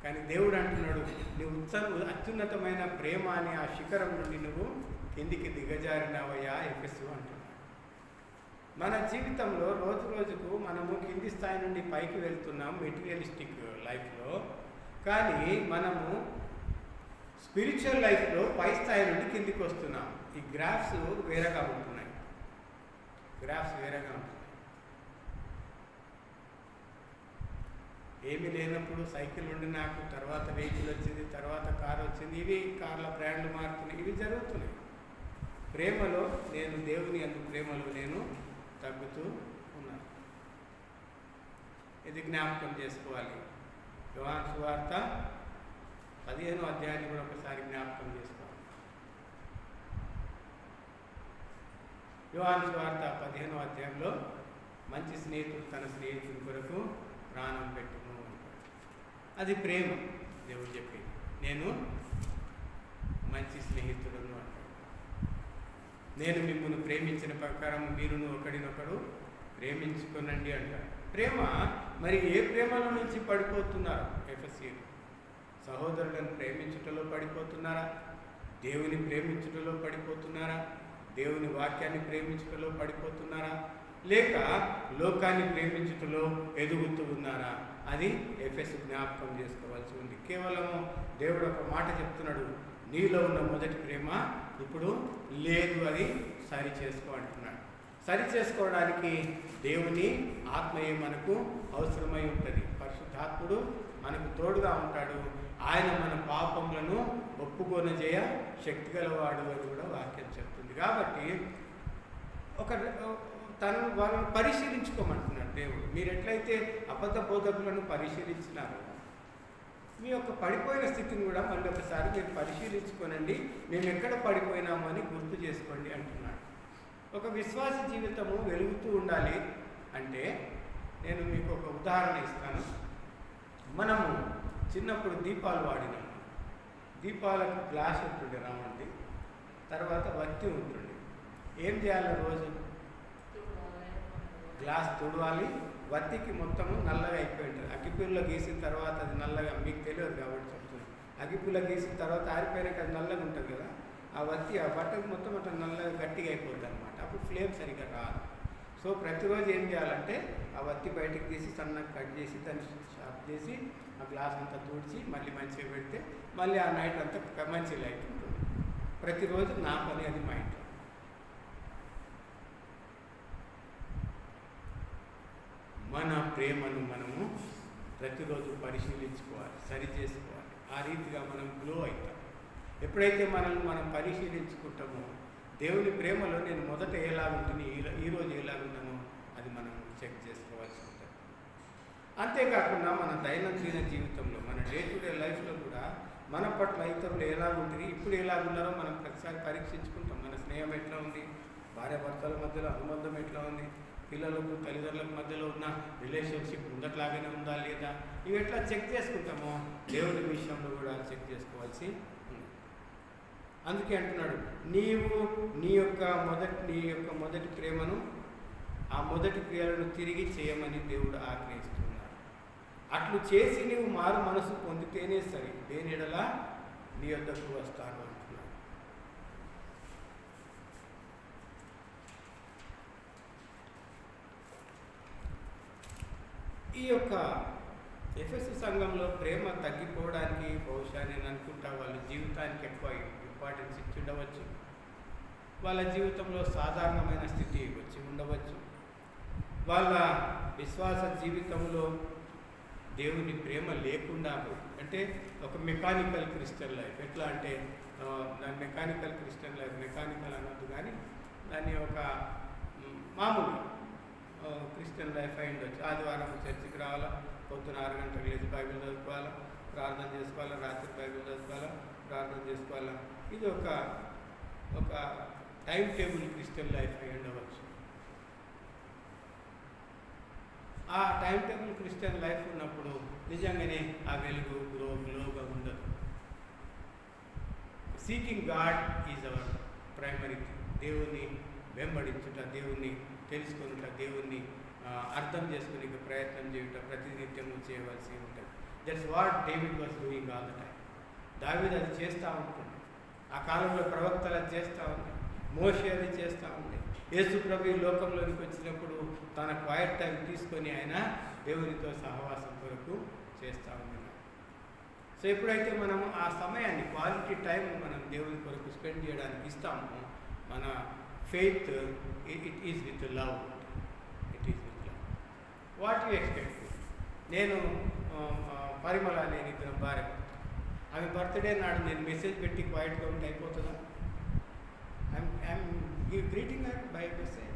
[SPEAKER 1] కానీ దేవుడు అంటున్నాడు, నువ్వు అత్యున్నతమైన ప్రేమ అనే ఆ శిఖరం నుండి నువ్వు కిందికి దిగజారినావయ్యా ఎఫెసు అంటున్నాడు. మన జీవితంలో రోజు రోజుకు మనము కింది స్థాయి నుండి పైకి వెళ్తున్నాం మెటీరియలిస్టిక్ లైఫ్లో, కానీ మనము స్పిరిచువల్ లైఫ్లో పై స్థాయి నుండి కిందికి వస్తున్నాం. ఈ గ్రాఫ్స్ వేరేగా ఉంటున్నాయి. ఏమీ లేనప్పుడు సైకిల్ ఉండి నాకు, తర్వాత వెహికల్ వచ్చింది, తర్వాత కారు వచ్చింది, ఇవి కార్ల బ్రాండ్లు మారుతున్నాయి, ఇవి జరుగుతున్నాయి. ప్రేమలో నేను దేవుని యందు ప్రేమలో నేను తగ్గుతూ ఉన్నాను. ఇది జ్ఞాపకం చేసుకోవాలి. యోహాను సువార్త 15వ అధ్యాయాన్ని కూడా ఒకసారి జ్ఞాపకం చేసుకోవాలి. యోహాను సువార్త 15వ అధ్యాయంలో మంచి స్నేహితుడు తన స్నేహితుడి కొరకు ప్రాణం పెట్టును అంటాడు. అది ప్రేమ. దేవుడు చెప్పింది, నేను మంచి స్నేహితుడును అంటాడు. నేను మిమ్మల్ని ప్రేమించిన ప్రకారం మీరును ఒకడినొకడు ప్రేమించుకోనండి అంటాడు. ప్రేమ మరి ఏ ప్రేమల నుంచి పడిపోతున్నారు ఎఫెసీయులు? సహోదరులను ప్రేమించుటలో పడిపోతున్నారా? దేవుని ప్రేమించుటలో పడిపోతున్నారా? దేవుని వాక్యాన్ని ప్రేమించుటలో పడిపోతున్నారా? లేక లోకాన్ని ప్రేమించుటలో ఎదుగుతూ ఉన్నారా? అది ఎఫెసు జ్ఞాపకం చేసుకోవాల్సి ఉంది. కేవలము దేవుడు ఒక మాట చెప్తున్నాడు, నీలో ఉన్న మొదటి ప్రేమ ఇప్పుడు లేదు, అది సరి చేసుకో అంటున్నాడు. సరి చేసుకోవడానికి దేవుని ఆత్మయే మనకు అవసరమై ఉంటుంది. పరిశుద్ధాత్ముడు మనకు తోడుగా ఉంటాడు. ఆయన మన పాపములను ఒప్పుకొనజేయ శక్తి గలవాడు అని కూడా వాక్యం చెప్తుంది. కాబట్టి వాళ్ళని పరిశీలించుకోమంటున్నాడు దేవుడు. మీరు ఎట్లయితే అబద్ధ బోధకులను పరిశీలించినారో, మీ యొక్క పడిపోయిన స్థితిని కూడా మళ్ళీ ఒకసారి మీరు పరిశీలించుకోనండి. మేము ఎక్కడ పడిపోయినామో అని గుర్తు చేసుకోండి అంటున్నాడు. ఒక విశ్వాస జీవితము వెలుగుతూ ఉండాలి అంటే నేను మీకు ఒక ఉదాహరణ ఇస్తాను. మనము చిన్నప్పుడు దీపాలు వాడినాము. దీపాలకు గ్లాస్ ఉంటుండే రామండి, తర్వాత వత్తి ఉంటుండే. ఏం చేయాలి? రోజు గ్లాస్ తుడవాలి, వత్తికి మొత్తము నల్లగా అయిపోయి ఉంటుంది. అగ్గిపుల్ల గీసిన తర్వాత అది నల్లగా, మీకు తెలియదు కాబట్టి చెప్తున్నాను. అగ్గిపుల్ల గీసిన తర్వాత ఆరిపోయినాక అది నల్లగా ఉంటుంది కదా, ఆ వత్తి ఆ బట్టకు మొత్తం అట్లా నల్లగా గట్టిగా అయిపోతుంది అనమాట. అప్పుడు ఫ్లేమ్ సరిగ్గా రాదు. సో ప్రతిరోజు ఏం చేయాలంటే ఆ వత్తి బయటికి తీసి సన్నగా కట్ చేసి దాన్ని షార్ప్ చేసి ఆ గ్లాస్ అంతా తుడిచి మళ్ళీ మంచిగా పెడితే మళ్ళీ ఆ నైట్ అంతా మంచి లైట్ ఉంటుంది. ప్రతిరోజు నా పని అది మా ఇంట్లో. మన ప్రేమను మనము ప్రతిరోజు పరిశీలించుకోవాలి, సరి చేసుకోవాలి. ఆ రీతిగా మనం గ్లో అవుతాం. ఎప్పుడైతే మనల్ని మనం పరిశీలించుకుంటామో దేవుని ప్రేమలో నేను మొదట ఎలాగుంటుంది, ఈరోజు ఎలాగున్నానో అది మనం చెక్ చేసుకోవాల్సి ఉంటుంది. అంతేకాకుండా మన దైనందిన జీవితంలో మన డే టు డే లైఫ్లో కూడా మన పట్ల ఇతరులు ఎలాగుంటుంది, ఇప్పుడు ఎలాగున్నారో మనం ప్రతిసారి పరీక్షించుకుంటాం. మన స్నేహం ఎట్లా ఉంది, భార్యాభర్తల మధ్యలో అనుబంధం ఎట్లా ఉంది, పిల్లలకు తల్లిదండ్రుల మధ్యలో ఉన్న రిలేషన్షిప్ ముందట్లాగానే ఉందా లేదా, ఇవి ఎట్లా చెక్ చేసుకుంటామో దేవుడి విషయంలో కూడా చెక్ చేసుకోవాల్సి ఉంది. అందుకే అంటున్నాడు, నీవు నీ యొక్క మొదటి ప్రేమను, ఆ మొదటి క్రియలను తిరిగి చేయమని దేవుడు ఆజ్ఞయిస్తున్నాడు. అట్లు చేసి నీవు మారు మనసు పొందితేనే సరి, దేని ఎడలా నీ యొద్దకు వస్తాను అంటున్నాడు. ఈ యొక్క ఎఫెసు సంఘంలో ప్రేమ తగ్గిపోవడానికి బహుశా నేను అనుకుంటా వాళ్ళ జీవితానికి ఎక్కువ ఇంపార్టెన్స్ ఇచ్చి ఉండవచ్చు. వాళ్ళ జీవితంలో సాధారణమైన స్థితి వచ్చి ఉండవచ్చు. వాళ్ళ విశ్వాస జీవితంలో దేవుని ప్రేమ లేకుండా అంటే ఒక మెకానికల్ క్రిస్టియన్ లైఫ్. ఎట్లా అంటే మెకానికల్ క్రిస్టియన్ లైఫ్, మెకానికల్ అనొద్దు కానీ దాన్ని ఒక మామూలు క్రిస్టియన్ లైఫ్ అయి ఉండొచ్చు. ఆదివారం చర్చికి రావాలా, పొద్దున 6 గంటలకు లేచి బైబిల్ చదువుకోవాలా, ప్రార్థన చేసుకోవాలా, రాత్రి బైబిల్ చదువుకోవాలా, ప్రార్థన చేసుకోవాలా. ఇది ఒక టైం టేబుల్ క్రిస్టియన్ లైఫ్ అయి ఉండవచ్చు. ఆ టైం టేబుల్ క్రిస్టియన్ లైఫ్ ఉన్నప్పుడు నిజంగానే ఆ వెలుగు గ్లోగా ఉండదు. Seeking God is our primary thing. దేవుణ్ణి వెంబడించుట, దేవుణ్ణి తెలుసుకునుట, దేవుణ్ణి అర్థం చేసుకునే ప్రయత్నం చేయుట ప్రతినిత్యము చేయవలసి ఉంటుంది. That's what David was doing all the time. దావీదు అది చేస్తూ ఉంటుంది. ఆ కాలంలో ప్రవక్తలు అది చేస్తూ ఉన్నాయి, మోషే అది చేస్తూ ఉంది. యేసు ప్రభు ఈ లోకంలోనికి వచ్చినప్పుడు తన క్వైట్ టైం తీసుకొని ఆయన దేవునితో సహవాసం కొరకు చేస్తూ ఉన్నాడు. సో ఎప్పుడైతే మనము ఆ సమయాన్ని, క్వాలిటీ టైం మనం దేవుని కొరకు స్పెండ్ చేయడానికి ఇస్తామో, మన faith it is with love. It is with love. What you expect? నేను పరిమళ, నేను ఇద్దరం భార్య, ఆమె బర్త్డే నాడు నేను మెసేజ్ పెట్టి క్వైట్గా ఉంటే అయిపోతుందా? I'm greeting her by message.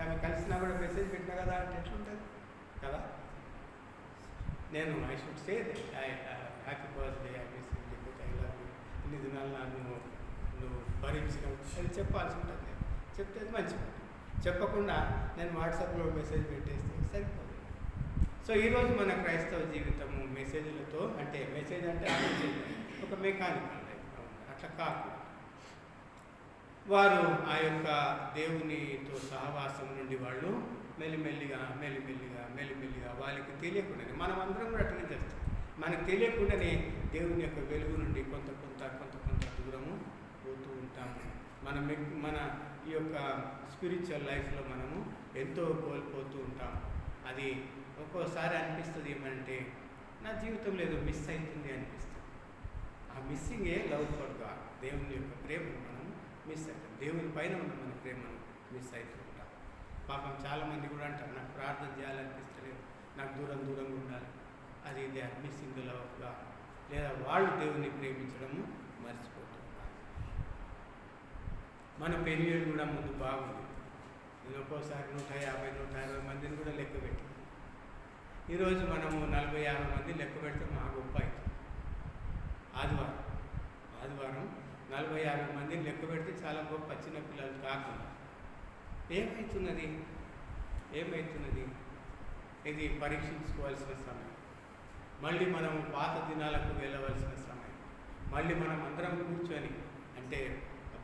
[SPEAKER 1] ఆమె కలిసినా కూడా మెసేజ్ పెట్టినా కదా అంటే ఎట్లుంటుంది కదా? నేను I should say happy birthday, happy లేకపోతే ఐ లవ్ యూ, ఇన్ని దినాలు నువ్వు భరించినావు అది చెప్పాల్సి ఉంటుంది. చెప్తే అది మంచిగా. చెప్పకుండా నేను వాట్సాప్లో మెసేజ్ పెట్టేస్తే సరిపోదు. సో ఈరోజు మన క్రైస్తవ జీవితము మెసేజ్లతో, అంటే మెసేజ్ అంటే ఒక మెకానికల్ లైఫ్ అట్లా కాకుండా వారు ఆ యొక్క దేవునితో సహవాసం నుండి వాళ్ళు మెల్లిమెల్లిగా వాళ్ళకి తెలియకుండానే, మనం అందరం కూడా అట్లనే చేస్తాం, మనకు తెలియకుండానే దేవుని యొక్క వెలుగు నుండి కొంత దూరము పోతూ ఉంటాము. మన ఈ యొక్క స్పిరిచువల్ లైఫ్లో మనము ఎంతో కోల్పోతూ ఉంటాము. అది ఒక్కోసారి అనిపిస్తుంది ఏమంటే నా జీవితంలో ఏదో మిస్ అవుతుంది అనిపిస్తుంది. ఆ మిస్సింగే లవ్ ఫర్ గాడ్. దేవుని యొక్క ప్రేమను మనం మిస్ అవుతాం. దేవుని పైన ఉన్న మన ప్రేమను మిస్ అవుతూ ఉంటాం. పాపం చాలామంది కూడా అంటారు, నాకు ప్రార్థన చేయాలనిపిస్తలేదు, నాకు దూరంగా ఉండాలి. అది they are missing the love of God. లేదా వాళ్ళు దేవుని ప్రేమించడము మర్చిపోతున్నారు. మన పెరియోడు కూడా ముందు బాగుంది. నేను ఒక్కోసారి 150, 160 మందిని కూడా లెక్క పెట్టి, ఈరోజు మనము 40-50 మంది లెక్క పెడితే మా గొప్ప అవుతుంది. ఆదివారం 40-50 మందిని లెక్క పెడితే చాలా గొప్ప. చిన్న పిల్లలు కాకుండా ఏమవుతున్నది? ఇది పరీక్షించుకోవాల్సిన సమయం. మళ్ళీ మనము పాత దినాలకు వెళ్ళవలసిన సమయం. మళ్ళీ మనం అందరం కూర్చొని, అంటే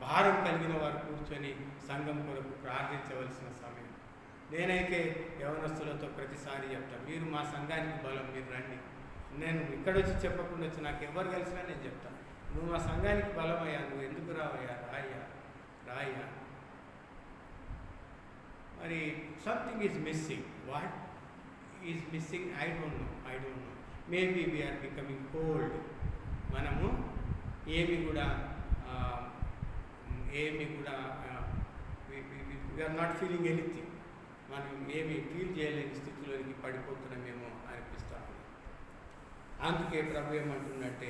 [SPEAKER 1] భారం కలిగిన వారు కూర్చొని సంఘం కొరకు ప్రార్థించవలసిన సమయం. నేనైతే యవనస్తులతో ప్రతిసారి చెప్తాను, మీరు మా సంఘానికి బలం, మీరు రండి. నేను ఇక్కడొచ్చి చెప్పకుండా వచ్చి నాకు ఎవరు కలిసినా నేను చెప్తాను, నువ్వు మా సంఘానికి బలమయ్యా, నువ్వు ఎందుకు రావయ్యా, రాయ్యా. మరి something is missing. What is missing? I don't know. Maybe we are becoming cold. మనము ఏమి కూడా వీఆర్ నాట్ ఫీలింగ్ ఎనీథింగ్. మనం ఏమి ఫీల్ చేయలేని స్థితిలోనికి పడిపోతున్నామేమో అనిపిస్తాము. అందుకే ప్రభు ఏమంటుందంటే,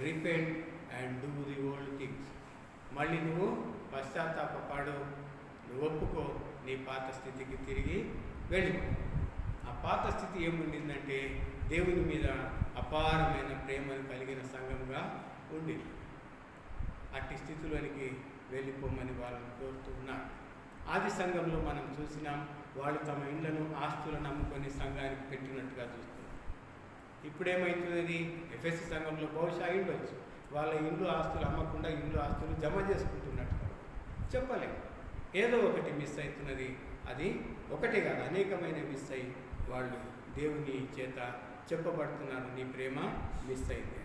[SPEAKER 1] repent and do the old things. మళ్ళీ నువ్వు పశ్చాత్తాపడు, నువ్వు ఒప్పుకో, నీ పాత స్థితికి తిరిగి వెళ్ళిపో. ఆ పాత స్థితి ఏముండిందంటే, దేవుని మీద అపారమైన ప్రేమను కలిగిన సంఘంగా ఉండింది. అట్టి స్థితిలోనికి వెళ్ళిపోమని వాళ్ళని కోరుతూ ఉన్నారు. ఆది సంఘంలో మనం చూసినాం, వాళ్ళు తమ ఇళ్లను ఆస్తులను అమ్ముకొని సంఘానికి పెట్టినట్టుగా చూస్తున్నాం. ఇప్పుడేమవుతున్నది? ఎఫెసీ సంఘంలో బహుశా ఉండొచ్చు, వాళ్ళ ఇల్లు ఆస్తులు అమ్మకుండా ఇల్లు ఆస్తులు జమ చేసుకుంటున్నట్టుగా చెప్పలేము. ఏదో ఒకటి మిస్ అవుతున్నది. అది ఒకటే కాదు, అనేకమైన మిస్ అయ్యి వాళ్ళు దేవుని చేత చెప్పబడుతున్నారు, నీ ప్రేమ మిస్ అయింది.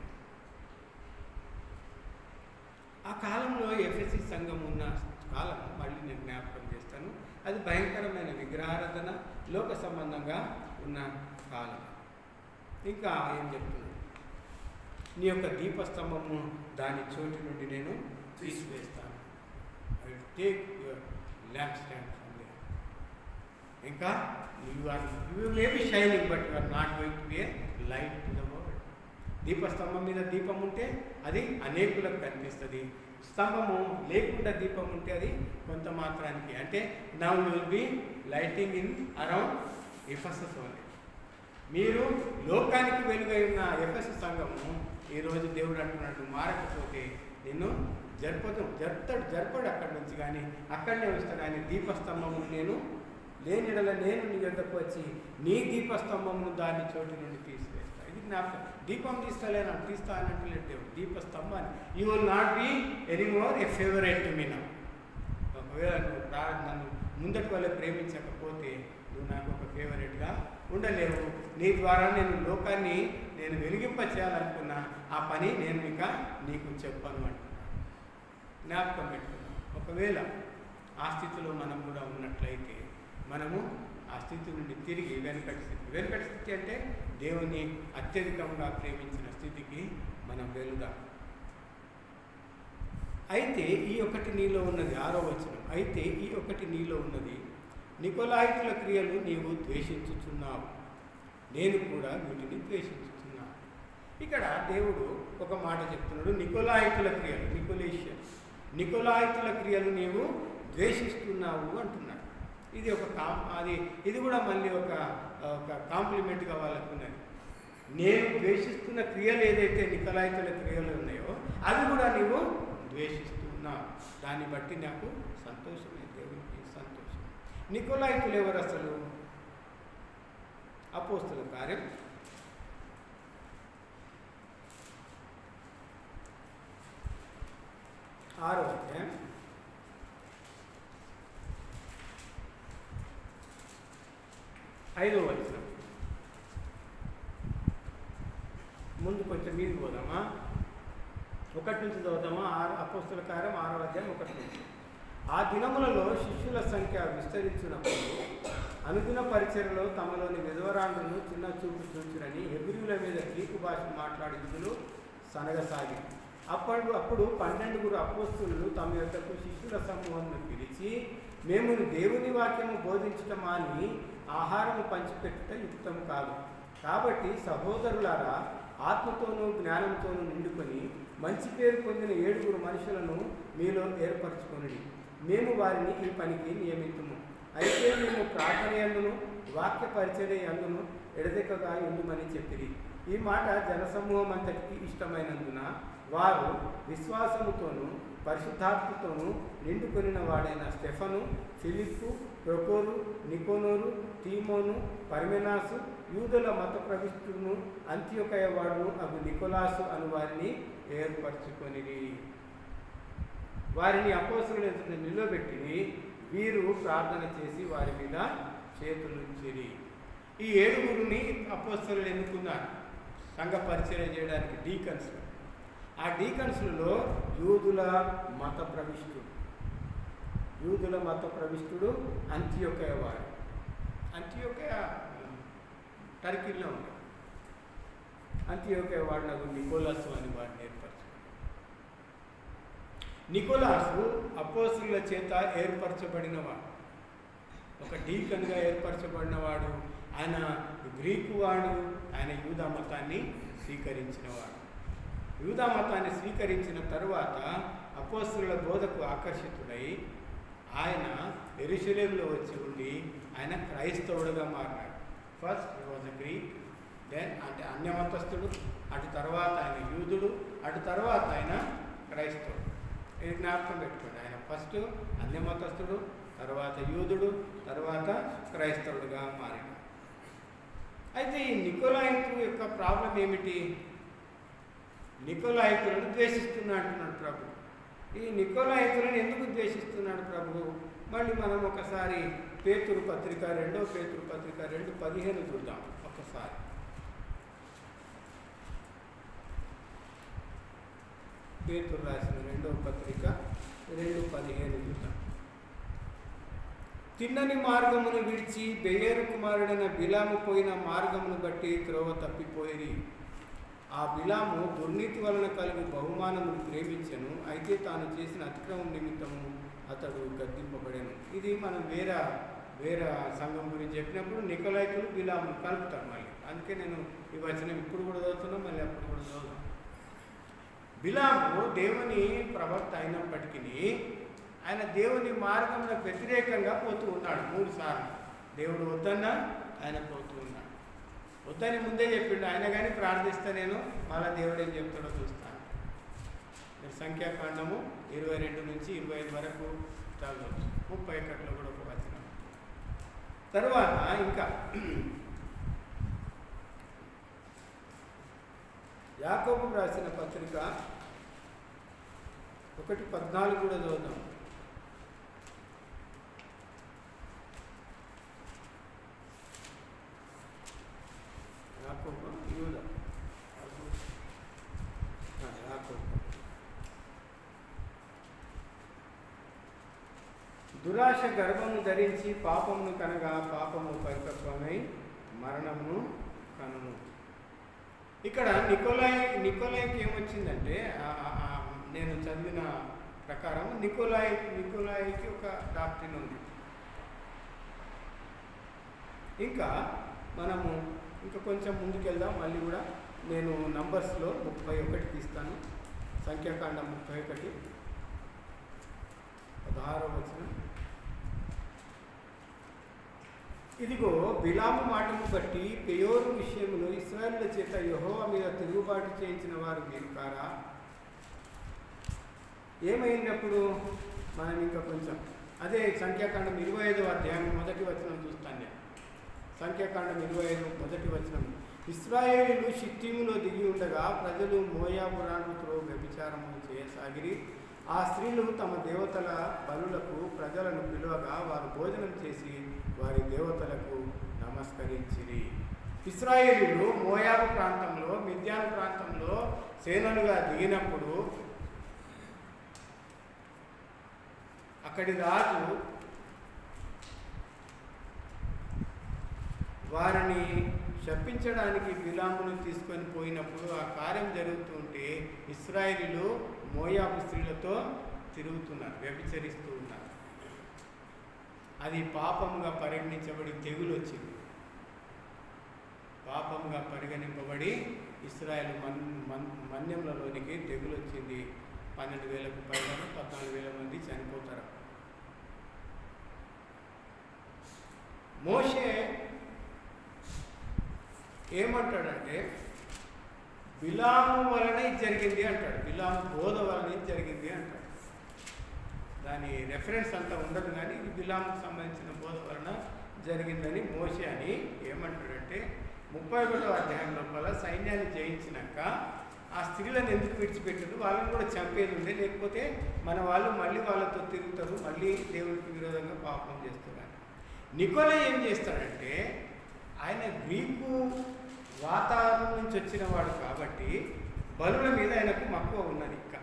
[SPEAKER 1] ఆ కాలంలో ఎఫెసీ సంఘం ఉన్న కాలం మళ్ళీ నేను జ్ఞాపకం చేస్తాను. అది భయంకరమైన విగ్రహారాధన, లోక సంబంధంగా ఉన్న కాలం. ఇంకా ఏం చెప్తున్నాడు? నీ యొక్క దీపస్తంభము దాని చోటు నుండి నేను తీసివేస్తాను. I will take your lamp stand from there. ఇంకా you may be shining but you are not going to be a light to the world. దీపస్తంభం మీద దీపం ఉంటే అది అనేకులకు కనిపిస్తుంది. స్తంభము లేకుండా దీపం ఉంటే అది కొంత మాత్రానికి. అంటే now you will be lighting in around Ephesus only. మీరు లోకానికి వెలుగై ఉన్న ఎఫెసస్ సంఘము ఈరోజు దేవుడు అంటున్నట్టు మారకపోతే నిన్ను జరపడు అక్కడి నుంచి, కానీ అక్కడనే వస్తాడు. ఆయన దీపస్తంభము నేను లేనిడల నేను నీ యొద్దకు వచ్చి నీ దీపస్తంభమును దాని చోటు నుండి తీసివేస్తా. ఇది జ్ఞాపకం. దీపం తీస్తా అన్నట్టు దేవుడు దీపస్తంభాన్ని. You will not be anymore a favourite to me now. ఒకవేళ నువ్వు నన్ను ముందటి వల్ల ప్రేమించకపోతే నువ్వు నాకు ఒక ఫేవరెట్గా ఉండలేవు. నీ ద్వారా నేను లోకాన్ని నేను వెలిగింప చేయాలనుకున్నా ఆ పని నేను ఇంకా నీకు చెప్పను అంటున్నాను. జ్ఞాపకం పెట్టుకున్నాను. ఒకవేళ ఆ స్థితిలో మనం కూడా ఉన్నట్లయితే మనము ఆ స్థితి నుండి తిరిగి వెనుకటి స్థితి అంటే దేవుని అత్యధికంగా ప్రేమించిన స్థితికి మనం వెళుదాం. అయితే ఈ ఒకటి నీలో ఉన్నది, 6వ వచనం. అయితే ఈ ఒకటి నీలో ఉన్నది, నికొలాయితుల క్రియలు నీవు ద్వేషించుచున్నావు, నేను కూడా వీటిని ద్వేషించుచున్నాను. ఇక్కడ దేవుడు ఒక మాట చెప్తున్నాడు. నికొలాయితుల క్రియలు, నికొలాయితుల క్రియలు నీవు ద్వేషిస్తున్నావు అంటున్నాడు. ఇది ఒక ఇది కూడా మళ్ళీ ఒక కాంప్లిమెంట్గా వాళ్ళకున్నది. నేను ద్వేషిస్తున్న క్రియలు ఏదైతే నికొలాయితుల క్రియలు ఉన్నాయో అవి కూడా నీవు ద్వేషిస్తున్నావు. దాన్ని బట్టి నాకు సంతోషమే, దేవునికి సంతోషం. నికొలాయితులు ఎవరు అసలు? అపోస్తలుల కార్యం 6వ అధ్యాయం 5వ వచనం. ముందు కొంచెం మీది పోదామా? 1 నుంచి చదువుతామా? అపోస్తలుల కార్యం 6వ అధ్యాయం 1 నుంచి. ఆ దినములలో శిష్యుల సంఖ్య విస్తరించినప్పుడు అనుదిన పరిచర్యలో తమలోని విధవరాండ్రును చిన్న చూపు చూచురని హెబ్రీయుల మీద గ్రీకు భాష మాట్లాడించులు సనగసాగి. అప్పుడు 12 అపోస్తలులు తమ యొద్దకు శిష్యుల సమూహంను పిలిచి, మేము దేవుని వాక్యము బోధించటం అని ఆహారము పంచిపెట్టుట యుక్తం కాదు. కాబట్టి సహోదరులారా, ఆత్మతోనూ జ్ఞానంతోనూ నిండుకొని మంచి పేరు పొందిన 7 మనుషులను మీలో ఏర్పరచుకొనిడి. మేము వారిని ఈ పనికి నియమితుము. అయితే మేము ప్రార్థన యందును వాక్య పరిచర్య యందును ఎడతెక్కగా ఉండుమని చెప్పిరి. ఈ మాట జనసమూహం అంతటికి ఇష్టమైనందున వారు విశ్వాసముతోనూ పరిశుద్ధాత్మతోనూ నిండుకొనిన వాడైన స్టెఫను, ఫిలిప్పు, ప్రొకోరు, నికోనోరు, తీమోను, పర్మెనాసు, యూదుల మత ప్రవిష్టును, అంత్యోకయ వాడును అగు నికోలాసు అను వారిని ఏర్పరచుకొనిరి. వారిని అపోస్తలుల ఎదుట నిలబెట్టి వీరు ప్రార్థన చేసి వారి మీద చేతులుంచిరి. ఈ 7 అపోస్తలులు ఎన్నుకున్నారు సంఘ పరిచర్య చేయడానికి, డీకన్స్. ఆ డీకన్స్లలో యూదుల మత ప్రవిష్టులు, యూదుల మత ప్రవిష్టుడు అంత్యోకయ వాడు. అంత్యోకయ టర్కీలో ఉంటాడు. అంత్యోకయ వాడు నాకు నికోలాసు అని వాడిని ఏర్పరచు. నికోలాసు అపోస్తుల చేత ఏర్పరచబడినవాడు, ఒక డీకన్గా ఏర్పరచబడినవాడు. ఆయన గ్రీకు వాడు, ఆయన యూదా మతాన్ని స్వీకరించినవాడు. యూదా మతాన్ని స్వీకరించిన తరువాత అపోస్తుల బోధకు ఆకర్షితుడై ఆయన యెరూషలేములో వచ్చి ఉండి ఆయన క్రైస్తవుడుగా మారినాడు. First he was a Greek, then అంటే అన్యమతస్థుడు, అటు తర్వాత ఆయన యూదుడు, అటు తర్వాత ఆయన క్రైస్తవుడు. ఇది జ్ఞాపకం పెట్టుకోండి. ఆయన ఫస్ట్ అన్యమతస్థుడు, తర్వాత యూదుడు, తర్వాత క్రైస్తవుడుగా మారినాడు. అయితే ఈ నికోలాయితు యొక్క ప్రాబ్లం ఏమిటి? నికోలాయితులను ద్వేషిస్తున్నాడు అంటున్నాడు ప్రభు. ఈ నికోలాయితులను ఎందుకు ద్వేషిస్తున్నాడు ప్రభు? మళ్ళీ మనం ఒకసారి పేతురు పత్రిక 2వ పేతురు పత్రిక 2:15 చూద్దాం ఒకసారి. పేతురు రాసిన 2వ పత్రిక 2:15 చూద్దాం. తిన్నని మార్గమును విడిచి బెయేరు కుమారుడైన బిలాము పోయిన మార్గమును బట్టి త్రోవ తప్పిపోయి, ఆ బిలాము దుర్నీతి వలన కలుగు బహుమానమును ప్రేమించెను, అయితే తాను చేసిన అతిక్రమం నిమిత్తము అతడు గద్దింపబడెను. ఇది మనం వేరే సంఘం గురించి చెప్పినప్పుడు నికోలాయితులు బిలాము కలుపుతారు మళ్ళీ. అందుకే నేను ఈ వచనం ఇప్పుడు కూడా చదువుతున్నాను, మళ్ళీ అప్పుడు కూడా చదువుతాను. బిలాము దేవుని ప్రవక్త అయినప్పటికీ ఆయన దేవుని మార్గంలో వ్యతిరేకంగా పోతూ ఉన్నాడు. 3 సార్లు దేవుడు వద్దన్నా ఆయన పోతూ ఉన్నాడు. వద్దని ముందే చెప్పిండు ఆయన, కానీ ప్రార్థిస్తే నేను మళ్ళా దేవుడు ఏం చెప్తాడో చూస్తాను. మీరు సంఖ్యాకాండము 22 నుంచి 25 వరకు చదవచ్చు. 31లో కూడా ఒక వచనం. తరువాత ఇంకా యాకోబు రాసిన పత్రిక 1:14 కూడా చదువుతాం. యాకోబు యూదా యాకోబు. దురాశ గర్భమును ధరించి పాపమును కనగా పాపము పరిపక్వమై మరణమును కనును. ఇక్కడ నికోలాయికి ఏమొచ్చిందంటే, నేను చదివిన ప్రకారం నికోలాయికి ఒక డాక్ట్రిన్ ఉంది. ఇంకా మనము ఇంకా కొంచెం ముందుకెళ్దాం. మళ్ళీ కూడా నేను నంబర్స్లో 31 తీస్తాను. సంఖ్యాకాండం 31 16వ వచనం. ఇదిగో బిలాము మాటను బట్టి పెయోరు విషయంలో ఇశ్రాయేలుల చేత యెహోవా మీద తిరుగుబాటు చేయించిన వారు మీరు కారా? ఏమైనప్పుడు మనం ఇంకా కొంచెం అదే సంఖ్యాకాండం 25వ అధ్యాయం 1వ వచనం చూస్తాను నేను. సంఖ్యాకాండం 25 1వ వచనం. ఇశ్రాయేలీయులు షిత్తీములో దిగి ఉండగా ప్రజలు మోయాబు రాణుతో వ్యభిచారము చేయసాగిరి. ఆ స్త్రీలు తమ దేవతల బలులకు ప్రజలను పిలువగా వారు భోజనం చేసి వారి దేవతలకు నమస్కరించిరి. ఇశ్రాయేలీయులు మోయాబు ప్రాంతంలో, మిద్యాను ప్రాంతంలో సేనలుగా దిగినప్పుడు అక్కడి రాజు వారిని శపించడానికి బిలామును తీసుకొని పోయినప్పుడు ఆ కార్యం జరుగుతుంటే ఇశ్రాయేలీయులు మోయాబు స్త్రీలతో తిరుగుతున్నారు, వ్యభిచరిస్తూ ఉన్నారు. అది పాపముగా పరిగణించబడి తెగులు వచ్చింది. పాపముగా పరిగణింపబడి ఇశ్రాయేలు మన్యములలోనికి తెగులు వచ్చింది. 12,000కు పైగా 14,000 మంది చనిపోతారు. మోషే ఏమంటాడంటే బిలాము వలన జరిగింది అంటాడు. బిలాము బోధ వలన జరిగింది అంటాడు. దాని రెఫరెన్స్ అంతా ఉండదు, కానీ ఇది బిలాముకు సంబంధించిన బోధ వలన జరిగిందని మోషే అని ఏమంటాడంటే 31వ అధ్యాయం లోపల సైన్యాన్ని జయించినాక ఆ స్త్రీలను ఎందుకు విడిచిపెట్టారు? వాళ్ళని కూడా చంపేది ఉండే, లేకపోతే మన వాళ్ళు మళ్ళీ వాళ్ళతో తిరుగుతారు, మళ్ళీ దేవునికి విరోధంగా పాపం చేస్తున్నారు. నికోలా ఏం చేస్తాడంటే ఆయన గ్రీకు వాతావరణం నుంచి వచ్చిన వాడు కాబట్టి బలుల మీద ఆయనకు మక్కువ ఉన్నది. ఇంకా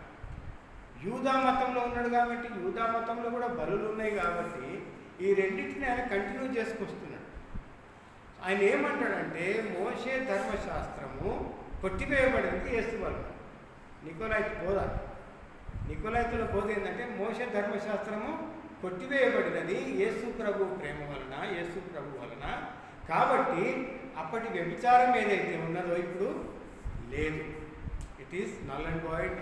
[SPEAKER 1] యూదా మతంలో ఉన్నాడు కాబట్టి యూదా మతంలో కూడా బలులు ఉన్నాయి కాబట్టి ఈ రెండింటిని ఆయన కంటిన్యూ చేసుకొస్తున్నాడు. ఆయన ఏమంటాడంటే మోషే ధర్మశాస్త్రము కొట్టివేయబడింది యేసు వలన. నికోలైతుల బోధ ఏంటంటే మోషే ధర్మశాస్త్రము కొట్టివేయబడినది యేసు ప్రభు ప్రేమ వలన, యేసు ప్రభు వలన. కాబట్టి అప్పటి వ్యభిచారం ఏదైతే ఉన్నదో ఇప్పుడు లేదు. It is null and void.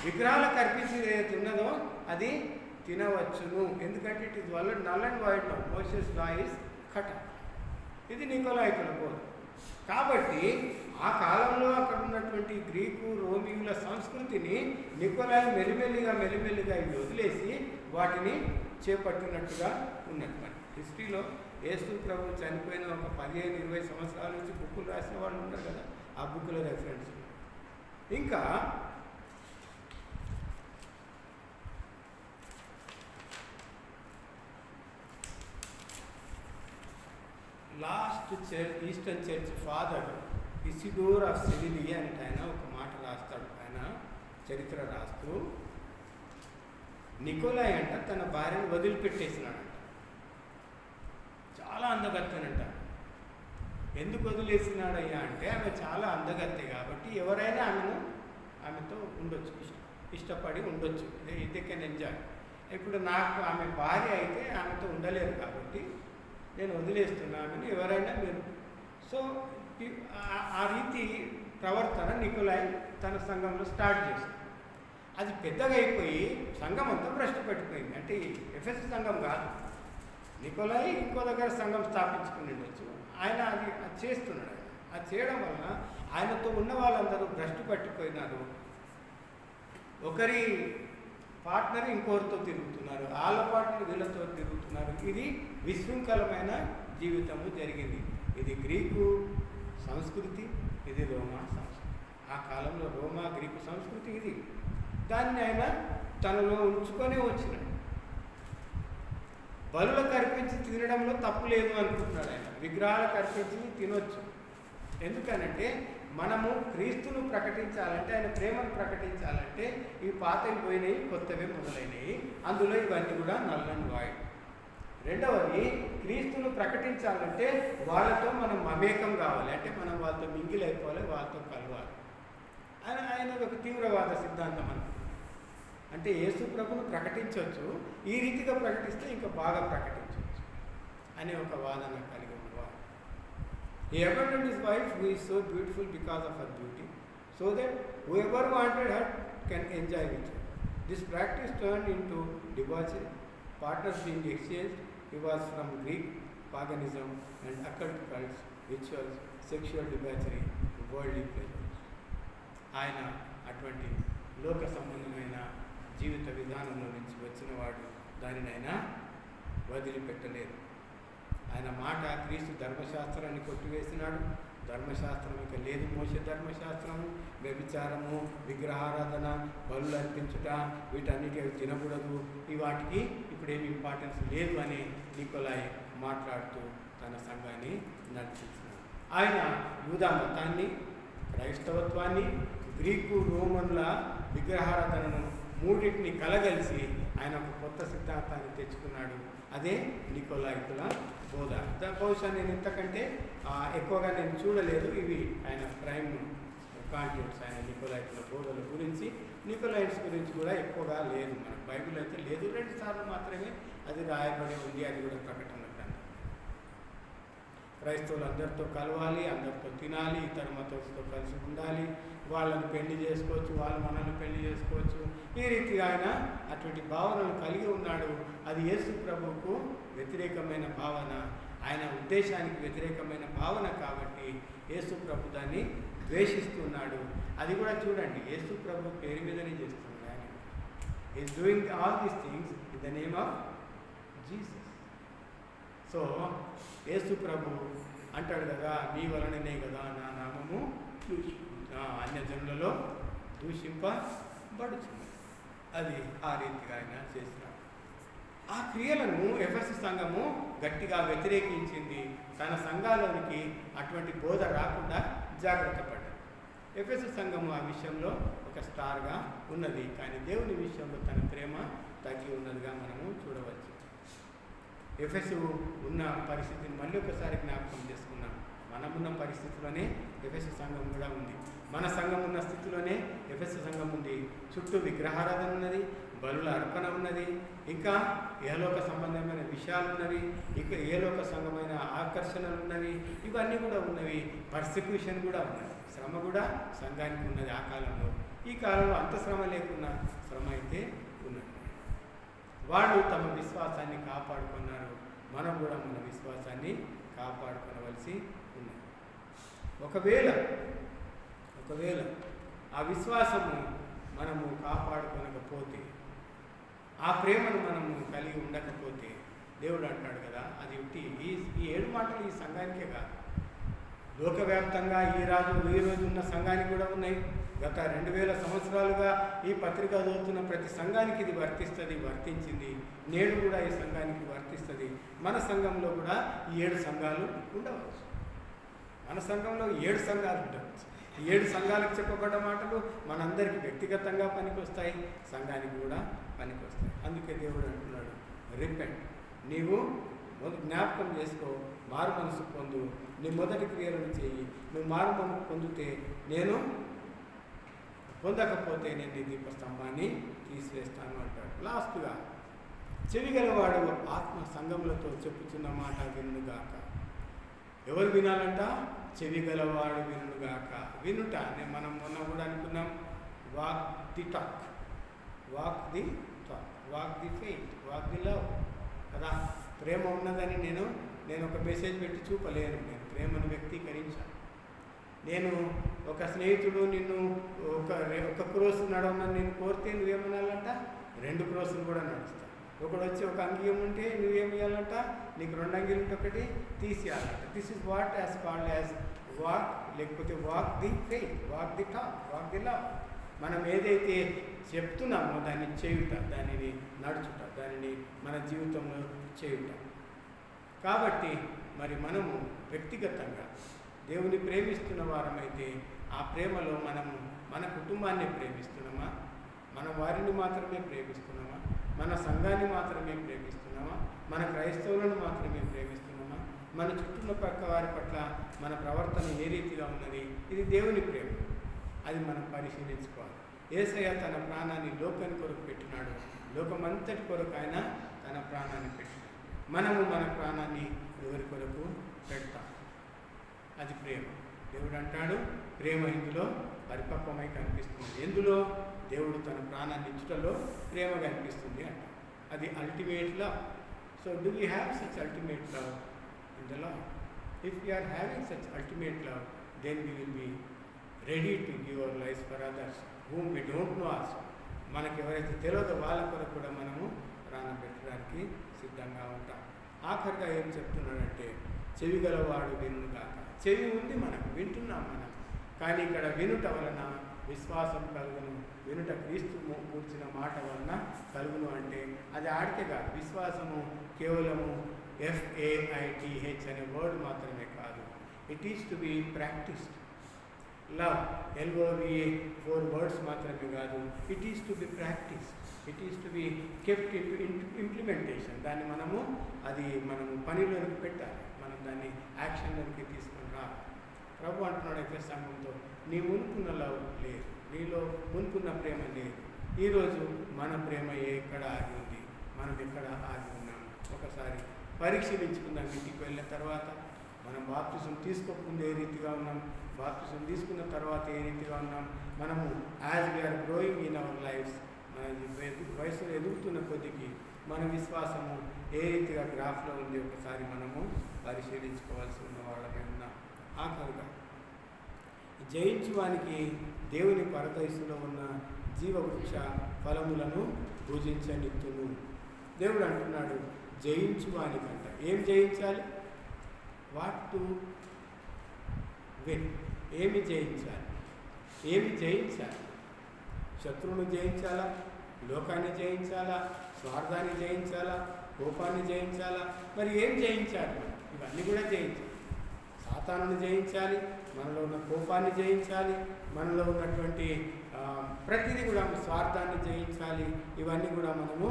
[SPEAKER 1] విగ్రహాలకు అర్పించేది ఏదైతే ఉన్నదో అది తినవచ్చును, ఎందుకంటే ఇట్ ఈస్ వల్ల null and void now. Moses law is cut. ఇది నికోలైతుల బోధ. కాబట్టి ఆ కాలంలో అక్కడ ఉన్నటువంటి గ్రీకు రోమియుల సంస్కృతిని నికోలాయి మెల్లిమెల్లిగా ఇవి వదిలేసి వాటిని చేపట్టినట్టుగా ఉన్నది. మన హిస్టరీలో యేసు ప్రభు చనిపోయిన ఒక 15-20 సంవత్సరాల నుంచి బుక్కులు రాసిన వాళ్ళు ఉంటారు కదా, ఆ బుక్కుల రెఫరెన్స్. ఇంకా last church, eastern church father Isidore of Sevilla అంటే ఆయన ఒక మాట రాస్తాడు. ఆయన చరిత్ర రాస్తూ నికోలాయ్ అంట తన భార్యను వదిలిపెట్టేసినాడంట. చాలా అందగత్తెనంట. ఎందుకు వదిలేసినాడయ్యా అంటే ఆమె చాలా అందగత్తె కాబట్టి ఎవరైనా ఆమెతో ఉండొచ్చు, ఇష్టపడి ఉండొచ్చు, దే కెన్ ఎంజాయ్. ఇప్పుడు నాకు ఆమె భార్య అయితే ఆమెతో ఉండలేరు కాబట్టి నేను వదిలేస్తున్నామని ఎవరైనా మీరు. సో ఆ రీతి ప్రవర్తన నికోలాయ్ తన సంఘంలో స్టార్ట్ చేశాడు. అది పెద్దగా అయిపోయి సంఘం అంతా భ్రష్టు పట్టిపోయింది. అంటే ఎఫెసస్ సంఘం కాదు, నికోలాయ్ ఇంకో దగ్గర సంఘం స్థాపించుకుని ఉండొచ్చు. ఆయన అది చేస్తున్నాడు. అది చేయడం వలన ఆయనతో ఉన్న వాళ్ళందరూ భ్రష్టు పట్టిపోయినారు. ఒకరి పార్ట్నర్ ఇంకొకరితో తిరుగుతున్నారు, వాళ్ళ పార్ట్నర్ వీళ్ళతో తిరుగుతున్నారు. ఇది విశృంఖలమైన జీవితము జరిగింది. ఇది గ్రీకు సంస్కృతి, ఇది రోమా సంస్కృతి. ఆ కాలంలో రోమా గ్రీకు సంస్కృతి ఇది. దాన్ని ఆయన తనలో ఉంచుకొని వచ్చినాడు. బలులకు అర్పించి తినడంలో తప్పు లేదు అనుకుంటున్నాడు ఆయన. విగ్రహాలకు అర్పించి తినొచ్చు. ఎందుకనంటే మనము క్రీస్తును ప్రకటించాలంటే, ఆయన ప్రేమను ప్రకటించాలంటే ఈ పాతవి పోయినాయి, కొత్తవే మొదలైనవి. అందులో ఇవన్నీ కూడా నల్ అండ్ వాయిడ్. రెండవది, క్రీస్తును ప్రకటించాలంటే వాళ్ళతో మనం మమేకం కావాలి. అంటే మనం వాళ్ళతో మింగిల్ అయిపోవాలి, వాళ్ళతో కలవాలి. ఆయన ఒక తీవ్రవాద సిద్ధాంతం అనుకుంటున్నాడు. అంటే యేసు ప్రభును ప్రకటించవచ్చు, ఈ రీతిగా ప్రకటిస్తే ఇంకా బాగా ప్రకటించవచ్చు అనే ఒక వాదన కలిగి ఉన్నవాడు. He abandoned his wife, who is so beautiful because of her beauty, so that whoever wanted her can enjoy with her. This practice turned into debauchery, partners being exchanged. He was from Greek paganism and occult cults, rituals, sexual debauchery, worldly pleasures. ఆయన అటువంటి లోక సంబంధమైన జీవిత విధానంలో నుంచి వచ్చినవాడు. దానిని ఆయన వదిలిపెట్టలేదు. ఆయన మాట క్రీస్తు ధర్మశాస్త్రాన్ని కొట్టివేసినాడు. ధర్మశాస్త్రం ఇక లేదు. మోషే ధర్మశాస్త్రము, వ్యభిచారము, విగ్రహారాధన, బలులు అర్పించుట, వీటన్నిటి అవి తినకూడదు, ఈ వాటికి ఇప్పుడేమి ఇంపార్టెన్స్ లేదు అని నికోలాయ్ మాట్లాడుతూ తన సంఘాన్ని నడిపించినాడు. ఆయన యూదా మతాన్ని, క్రైస్తవత్వాన్ని, గ్రీకు రోమన్ల విగ్రహారాధనను మూడింటిని కలగలిసి ఆయన ఒక కొత్త సిద్ధాంతాన్ని తెచ్చుకున్నాడు. అదే నికోలాయితుల బోధ. బహుశా నేను ఇంతకంటే ఎక్కువగా నేను చూడలేదు. ఇవి ఆయన ప్రైమ్ కాంటెంట్స్, ఆయన నికోలాయితుల బోధల గురించి. నికోలాయిట్స్ గురించి కూడా ఎక్కువగా లేదు, మన బైబిల్ అయితే లేదు. 2 సార్లు మాత్రమే అది రాయబడి ఉంది. అది కూడా ప్రకటన గ్రంథం. క్రైస్తవులు అందరితో కలవాలి, అందరితో తినాలి, ఇతర మతస్థులతో కలిసి ఉండాలి, వాళ్ళని పెళ్లి చేసుకోవచ్చు, వాళ్ళు మనల్ని పెళ్లి చేసుకోవచ్చు. ఈ రీతిగా ఆయన అటువంటి భావనలు కలిగి ఉన్నాడు. అది యేసు ప్రభువుకు వ్యతిరేకమైన భావన, ఆయన ఉద్దేశానికి వ్యతిరేకమైన భావన. కాబట్టి యేసు ప్రభు దాన్ని ద్వేషిస్తున్నాడు. అది కూడా చూడండి, యేసు ప్రభు పేరు మీదనే చేస్తున్నాడు. ఆయన is doing all these things in the name of Jesus. So Yesu ప్రభు అంటాడు కదా, మీ వలననే కదా నా నామము అన్యజనులలో దూషింపబడుతుంది. అది ఆ రీతిగా ఆయన చేసినాడు. ఆ క్రియలను ఎఫెసస్ సంఘము గట్టిగా వ్యతిరేకించింది. తన సంఘాలోనికి అటువంటి బోధ రాకుండా జాగ్రత్త పడ్డాడు. ఎఫెసస్ సంఘము ఆ విషయంలో ఒక ఒక స్టార్గా ఉన్నది. కానీ దేవుని విషయంలో తన ప్రేమ తగ్గి ఉన్నదిగా మనము చూడవచ్చు. ఎఫెసు ఉన్న పరిస్థితిని మళ్ళీ ఒకసారి జ్ఞాపకం చేసుకున్నాం. మనమున్న పరిస్థితిలోనే ఎఫెసు సంఘం కూడా ఉంది. మన సంఘం ఉన్న స్థితిలోనే ఎఫెసు సంఘం ఉంది. చుట్టూ విగ్రహారాధన ఉన్నది, బలుల అర్పణ ఉన్నది, ఇంకా ఏలోక సంబంధమైన విషయాలు ఉన్నవి, ఇక ఏలోక సంఘమైన ఆకర్షణలు ఉన్నవి, ఇవన్నీ కూడా ఉన్నవి. పర్సిక్యూషన్ కూడా ఉన్నది, శ్రమ కూడా సంఘానికి ఉన్నది ఆ కాలంలో. ఈ కాలంలో అంత శ్రమ లేకున్నా శ్రమ అయితే ఉన్నది. వాళ్ళు తమ విశ్వాసాన్ని కాపాడుకున్నారు. మనం కూడా మన విశ్వాసాన్ని కాపాడుకోవలసి ఉన్నది. ఒకవేళ ఆ విశ్వాసము మనము కాపాడుకోనకపోతే, ఆ ప్రేమను మనము కలిగి ఉండకపోతే, దేవుడు అంటాడు కదా, అది ఈ 7 మాటలు ఈ సంఘానికే కాదు, లోకవ్యాప్తంగా ఈ రోజు ఉన్న సంఘానికి కూడా ఉన్నాయి. గత 2000 సంవత్సరాలుగా ఈ పత్రిక చదువుతున్న ప్రతి సంఘానికి ఇది వర్తించింది. నేడు కూడా ఈ సంఘానికి వర్తిస్తుంది. మన సంఘంలో కూడా ఈ 7 సంఘాలు ఉండవచ్చు. మన సంఘంలో 7 సంఘాలు ఉండవచ్చు. ఈ 7 సంఘాలకు చెప్పబడ్డ మాటలు మనందరికీ వ్యక్తిగతంగా పనికొస్తాయి, సంఘానికి కూడా పనికొస్తాయి. అందుకే దేవుడు అంటున్నాడు, రిపెంట్, నీవు జ్ఞాపకం చేసుకో, మారు మనసు పొందు, నీ మొదటి క్రియలను చేయి. నువ్వు మారు మనసు పొందితే, నేను పొందకపోతే నేను నీ దీపస్తంభాన్ని తీసివేస్తాను అంటాడు. లాస్ట్గా, చెవిగలవాడు ఆత్మ సంఘములతో చెప్పుచున్న మాట వినుగాక. ఎవరు వినాలంట? చెవిగలవాడు వినుగాక. వినుట మనం మొన్న కూడా అనుకున్నాం, walk the talk, walk the talk, walk the faith, walk the love కదా. ప్రేమ ఉన్నదని నేను ఒక మెసేజ్ పెట్టి చూపలేను. నేను ప్రేమను వ్యక్తీకరించాను. నేను ఒక స్నేహితుడు నిన్ను ఒక క్రోస్ నడవమని నేను కోరితే నువ్వేమనాలంట? 2 క్రోసులు కూడా నడుస్తా. ఒకడు వచ్చి ఒక అంగీయం ఉంటే నువ్వేం చేయాలంట? నీకు 2 అంగీలు ఉంటే ఒకటి తీసేయాలంట. This is what as called as walk, లేకపోతే walk the faith, walk the talk, walk the love. మనం ఏదైతే చెప్తున్నామో దాన్ని చేయుట, దానిని నడుచుట, దానిని మన జీవితంలో చేయుట. కాబట్టి మరి మనము వ్యక్తిగతంగా దేవుని ప్రేమిస్తున్న వారమైతే, ఆ ప్రేమలో మనము మన కుటుంబాన్ని ప్రేమిస్తున్నామా? మన వారిని మాత్రమే ప్రేమిస్తున్నామా? మన సంఘాన్ని మాత్రమే ప్రేమిస్తున్నామా? మన క్రైస్తవులను మాత్రమే ప్రేమిస్తున్నామా? మన చుట్టుపక్క వారి పట్ల మన ప్రవర్తన ఏ రీతిగా ఉన్నది? ఇది దేవుని ప్రేమ. అది మనం పరిశీలించుకోవాలి. యేసయ్య తన ప్రాణాన్ని లోకాని కొరకు పెట్టినాడు. లోకమంతటి కొరకు ఆయన తన ప్రాణాన్ని పెట్టినాడు. మనము మన ప్రాణాన్ని ఎవరి కొరకు పెడతాం? అది ప్రేమ. దేవుడు అంటాడు, ప్రేమ ఇందులో పరిపక్వమై కనిపిస్తుంది. ఎందులో? దేవుడు తన ప్రాణాన్ని ఇచ్చుటలో ప్రేమ కనిపిస్తుంది అంట. అది ultimate love. So do you have such ultimate love in the love? If you are having such ultimate love, then we will be ready to give our life for others whom we don't know also. మనకి ఎవరైతే తెలియదో వాళ్ళ కొరకు కూడా మనము ప్రాణం పెట్టడానికి సిద్ధంగా ఉంటాం. ఆఖరిగా ఏం చెప్తున్నాడంటే, చెవి గలవాడు వినుగాక. చెవి ఉంది, మనకు వింటున్నాం మనం. కానీ ఇక్కడ వినుట వలన విశ్వాసం కలుగును. వినుట క్రీస్తు కూర్చిన మాట వలన కలుగును అంటే అది ఆడికే కాదు. విశ్వాసము కేవలము FAITH అనే వర్డ్ మాత్రమే కాదు. It is to be practised. Love LOVE 4 words మాత్రమే కాదు. It is to be practice, it is to be kept implementation. దాన్ని మనము పనిలోకి పెట్టాలి. మనం దాన్ని యాక్షన్లోకి తీసుకుని రా. ప్రభు అంటున్నాడు ఎఫెసు సంఘంతో, నీ మునుకున్న లవ్ లేదు, నీలో మునుకున్న ప్రేమ లేదు. ఈరోజు మన ప్రేమ ఎక్కడ ఆగి ఉంది? మనం ఎక్కడ ఆగి ఉన్నాం? ఒకసారి పరీక్షించుకుందాం. ఇంటికి వెళ్ళిన తర్వాత మనం బాప్తిజం తీసుకోకుండా ఏ రీతిగా ఉన్నాం, బాప్తిజం తీసుకున్న తర్వాత ఏ రీతిగా ఉన్నాం, మనము as we are growing in our lives, మన వయసులో ఎదుగుతున్న కొద్దికి మన విశ్వాసము ఏ రీతిగా గ్రాఫ్లో ఉంది ఒకసారి మనము పరిశీలించుకోవాల్సి ఉన్న వాళ్ళమే ఉన్నాం. ఆఖరుగా, జయించువానికి దేవుని పరదయసులో ఉన్న జీవవృక్ష ఫలములను పూజించనిత్తును. దేవుడు అంటున్నాడు, జయించువానికంట. ఏం జయించాలి? What to win. ఏమి జయించాలి? శత్రువును జయించాలా? లోకాన్ని జయించాలా? స్వార్థాన్ని జయించాలా? కోపాన్ని జయించాలా? మరి ఏం జయించాలి? ఇవన్నీ కూడా జయించాలి. సాతానుని జయించాలి, మనలో ఉన్న కోపాన్ని జయించాలి, మనలో ఉన్నటువంటి ప్రతిదీ కూడా స్వార్థాన్ని జయించాలి, ఇవన్నీ కూడా మనము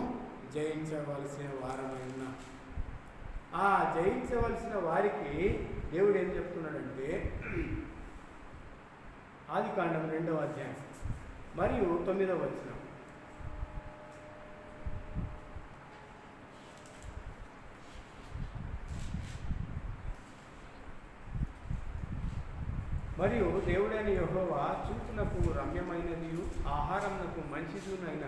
[SPEAKER 1] జయించవలసిన వారమై ఉన్నాం. ఆ జయించవలసిన వారికి దేవుడు ఏం చెప్తున్నాడంటే, ఆదికాండం 2వ అధ్యాయం మరియు 9వ వచనం. మరియు దేవుడైన యెహోవా చూపునకు రమ్యమైనదియు ఆహారమునకు మంచిదునైన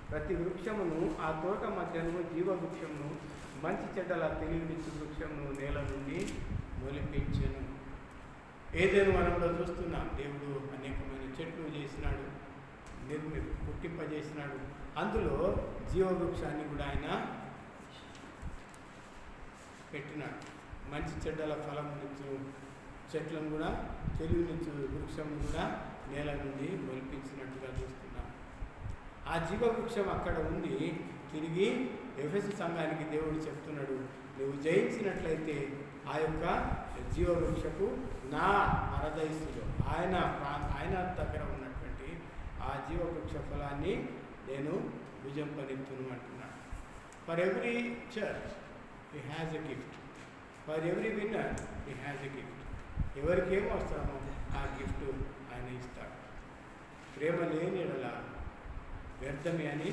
[SPEAKER 1] ప్రతి వృక్షమును ఆ తోట మధ్యను జీవ వృక్షమును మంచి చెడ్డల తెలివినిచ్చు వృక్షమును నేల నుండి మొలిపించెను. ఏదైనా వనంలో చూస్తున్నాం, దేవుడు అనేకమైన చెట్లు చేసినాడు, పుట్టింపజేసినాడు. అందులో జీవవృక్షాన్ని కూడా ఆయన పెట్టినాడు. మంచి చెడ్డల ఫలం నుంచి చెట్లను కూడా తెలివినిచ్చు వృక్షం కూడా నేల నుండి మొలిపించినట్టుగా చూస్తున్నాం. ఆ జీవవృక్షం అక్కడ ఉండి తిరిగి ఎఫెసు సంఘానికి దేవుడు చెప్తున్నాడు, నువ్వు జయించినట్లయితే ఆ యొక్క జీవవృక్షపు నా పరదైసులో ఆయన దగ్గర ఉన్నటువంటి ఆ జీవవృక్ష ఫలాన్ని నేను భుజంపనిత్తును అంటున్నాడు. For every church he has a gift, for every winner he has a gift. ఎవరికి ఏమో అవసరమో ఆ గిఫ్ట్ ఆయన ఇస్తాడు. ప్రేమ లేని ఎడల వ్యర్థమే అని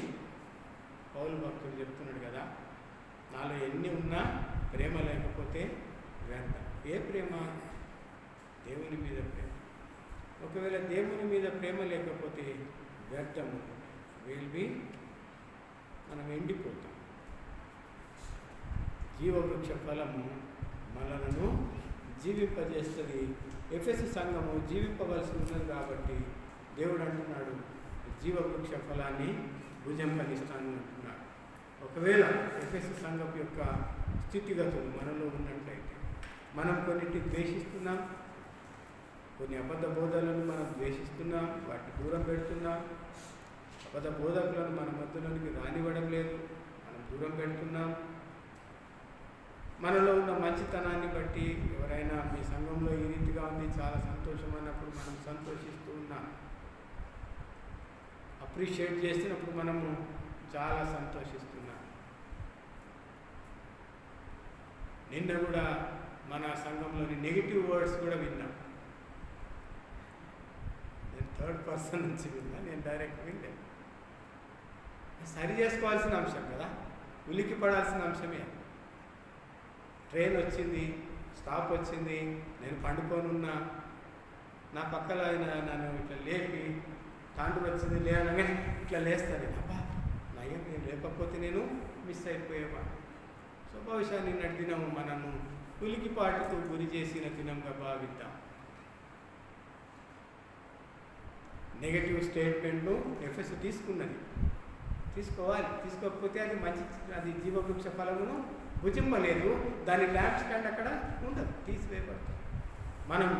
[SPEAKER 1] పౌలు భక్తుడు చెప్తున్నాడు కదా, నాలో ఎన్ని ఉన్నా ప్రేమ లేకపోతే వ్యర్థం. ఏ ప్రేమ? దేవుని మీద ప్రేమ. ఒకవేళ దేవుని మీద ప్రేమ లేకపోతే వ్యర్థము, మనం ఎండిపోతాం. జీవవృక్ష ఫలము మనలను జీవింపజేస్తుంది. ఎఫెసు సంఘము జీవింపవలసి ఉన్నది కాబట్టి దేవుడు అంటున్నాడు, జీవవృక్ష ఫలాన్ని భుజంపగిస్తాను అంటున్నాడు. ఒకవేళ ఎఫెసు సంఘం యొక్క స్థితిగతులు మనలో ఉన్నట్లయితే, మనం కొన్నింటి ద్వేషిస్తున్నాం, కొన్ని అబద్ధ బోధలను మనం ద్వేషిస్తున్నాం, వాటిని దూరం పెడుతున్నాం. అబద్ధ బోధకులను మన మధ్యలోనికి రానివ్వడం లేదు, మనం దూరం పెడుతున్నాం. మనలో ఉన్న మంచితనాన్ని బట్టి ఎవరైనా మీ సంఘంలో ఈ రీతిగా ఉంది, చాలా సంతోషం అన్నప్పుడు మనం సంతోషిస్తూ ఉన్నాం. అప్రిషియేట్ చేసినప్పుడు మనము చాలా సంతోషిస్తున్నాం. నిన్న కూడా మన సంఘంలోని నెగిటివ్ వర్డ్స్ కూడా విన్నాం. నేను థర్డ్ పర్సన్ నుంచి విన్నా, నేను డైరెక్ట్ వినలేదు. సరి చేసుకోవాల్సిన అంశం కదా, ఉలికి పడాల్సిన అంశమే. ట్రైన్ వచ్చింది, స్టాప్ వచ్చింది, నేను పండుకోనున్నా, నా పక్కల ఆయన నన్ను ఇట్లా లేపి తాండ్రు వచ్చింది లేనగానే ఇట్లా లేస్తాను. అబ్బా నయ్యం, నేను లేకపోతే నేను మిస్ అయిపోయేవా. సో బహుశా నిన్నటి దినము మనము ఉలికిపాటుకు గురి చేసిన దినంగా భావిద్దాం. నెగటివ్ స్టేట్మెంట్ను ఎఫెసు తీసుకున్నది, తీసుకోవాలి. తీసుకోకపోతే అది జీవవృక్ష ఫలమును భుజింపలేదు, దాని ల్యాంప్ స్టాండ్ అక్కడ ఉండదు, తీసివేయబడతాం. మనం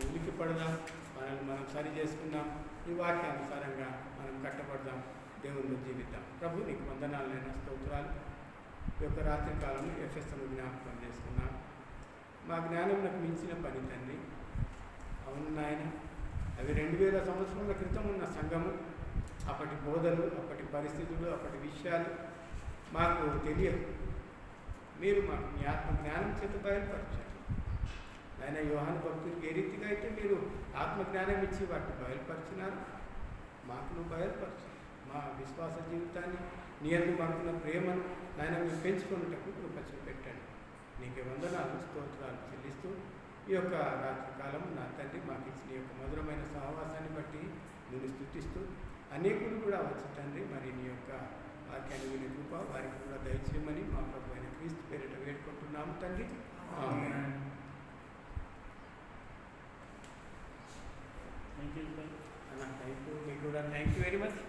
[SPEAKER 1] ఉలికి పడదాం, మనల్ని మనం సరి చేసుకుందాం, ఈ వాక్యానుసారంగా మనం కట్టబడదాం, దేవుళ్ళు జీవిద్దాం. ప్రభు నీకు వందనాలైన స్తోత్రాలు. ఈ యొక్క రాత్రి కాలంలో ఎఫెస్ను జ్ఞాపకం చేసుకున్నాం. మా జ్ఞానంలోకి మించిన పని తండ్రి. అవును నాయన, అవి 2000 సంవత్సరాల క్రితం ఉన్న సంఘము, అప్పటి బోధలు, అప్పటి పరిస్థితులు, అప్పటి విషయాలు మాకు తెలియదు. మీరు మాకు మీ ఆత్మ జ్ఞానం చేత బయలుపరచారు. ఆయన యోహాను భక్తుడికి ఏ రీతిగా అయితే మీరు ఆత్మజ్ఞానం ఇచ్చి వాటిని బయలుపరిచినారు, మాకు నువ్వు బయలుపరచు. మా విశ్వాస జీవితాన్ని, నీ యందు మాకున్న ప్రేమను నాయన మీరు పెంచుకున్నటకు కృప చూపెట్టండి. నీకే వందనాలు స్తోత్రాలు చెల్లిస్తూ ఈ యొక్క రాత్రికాలం నా తండ్రి మాకు ఇచ్చిన ఈ యొక్క మధురమైన సహవాసాన్ని బట్టి నేను స్తుతిస్తూ, అనేకులు కూడా వచ్చి తండ్రి మరి నీ యొక్క వాక్యాన్ని వినే కృప వారికి కూడా దయచేయమని మా ప్రభు అయిన క్రీస్తు పేరిట వేడుకుంటున్నాము తండ్రి. ఆమేన్. Thank you. మీకు కూడా థ్యాంక్ యూ వెరీ మచ్.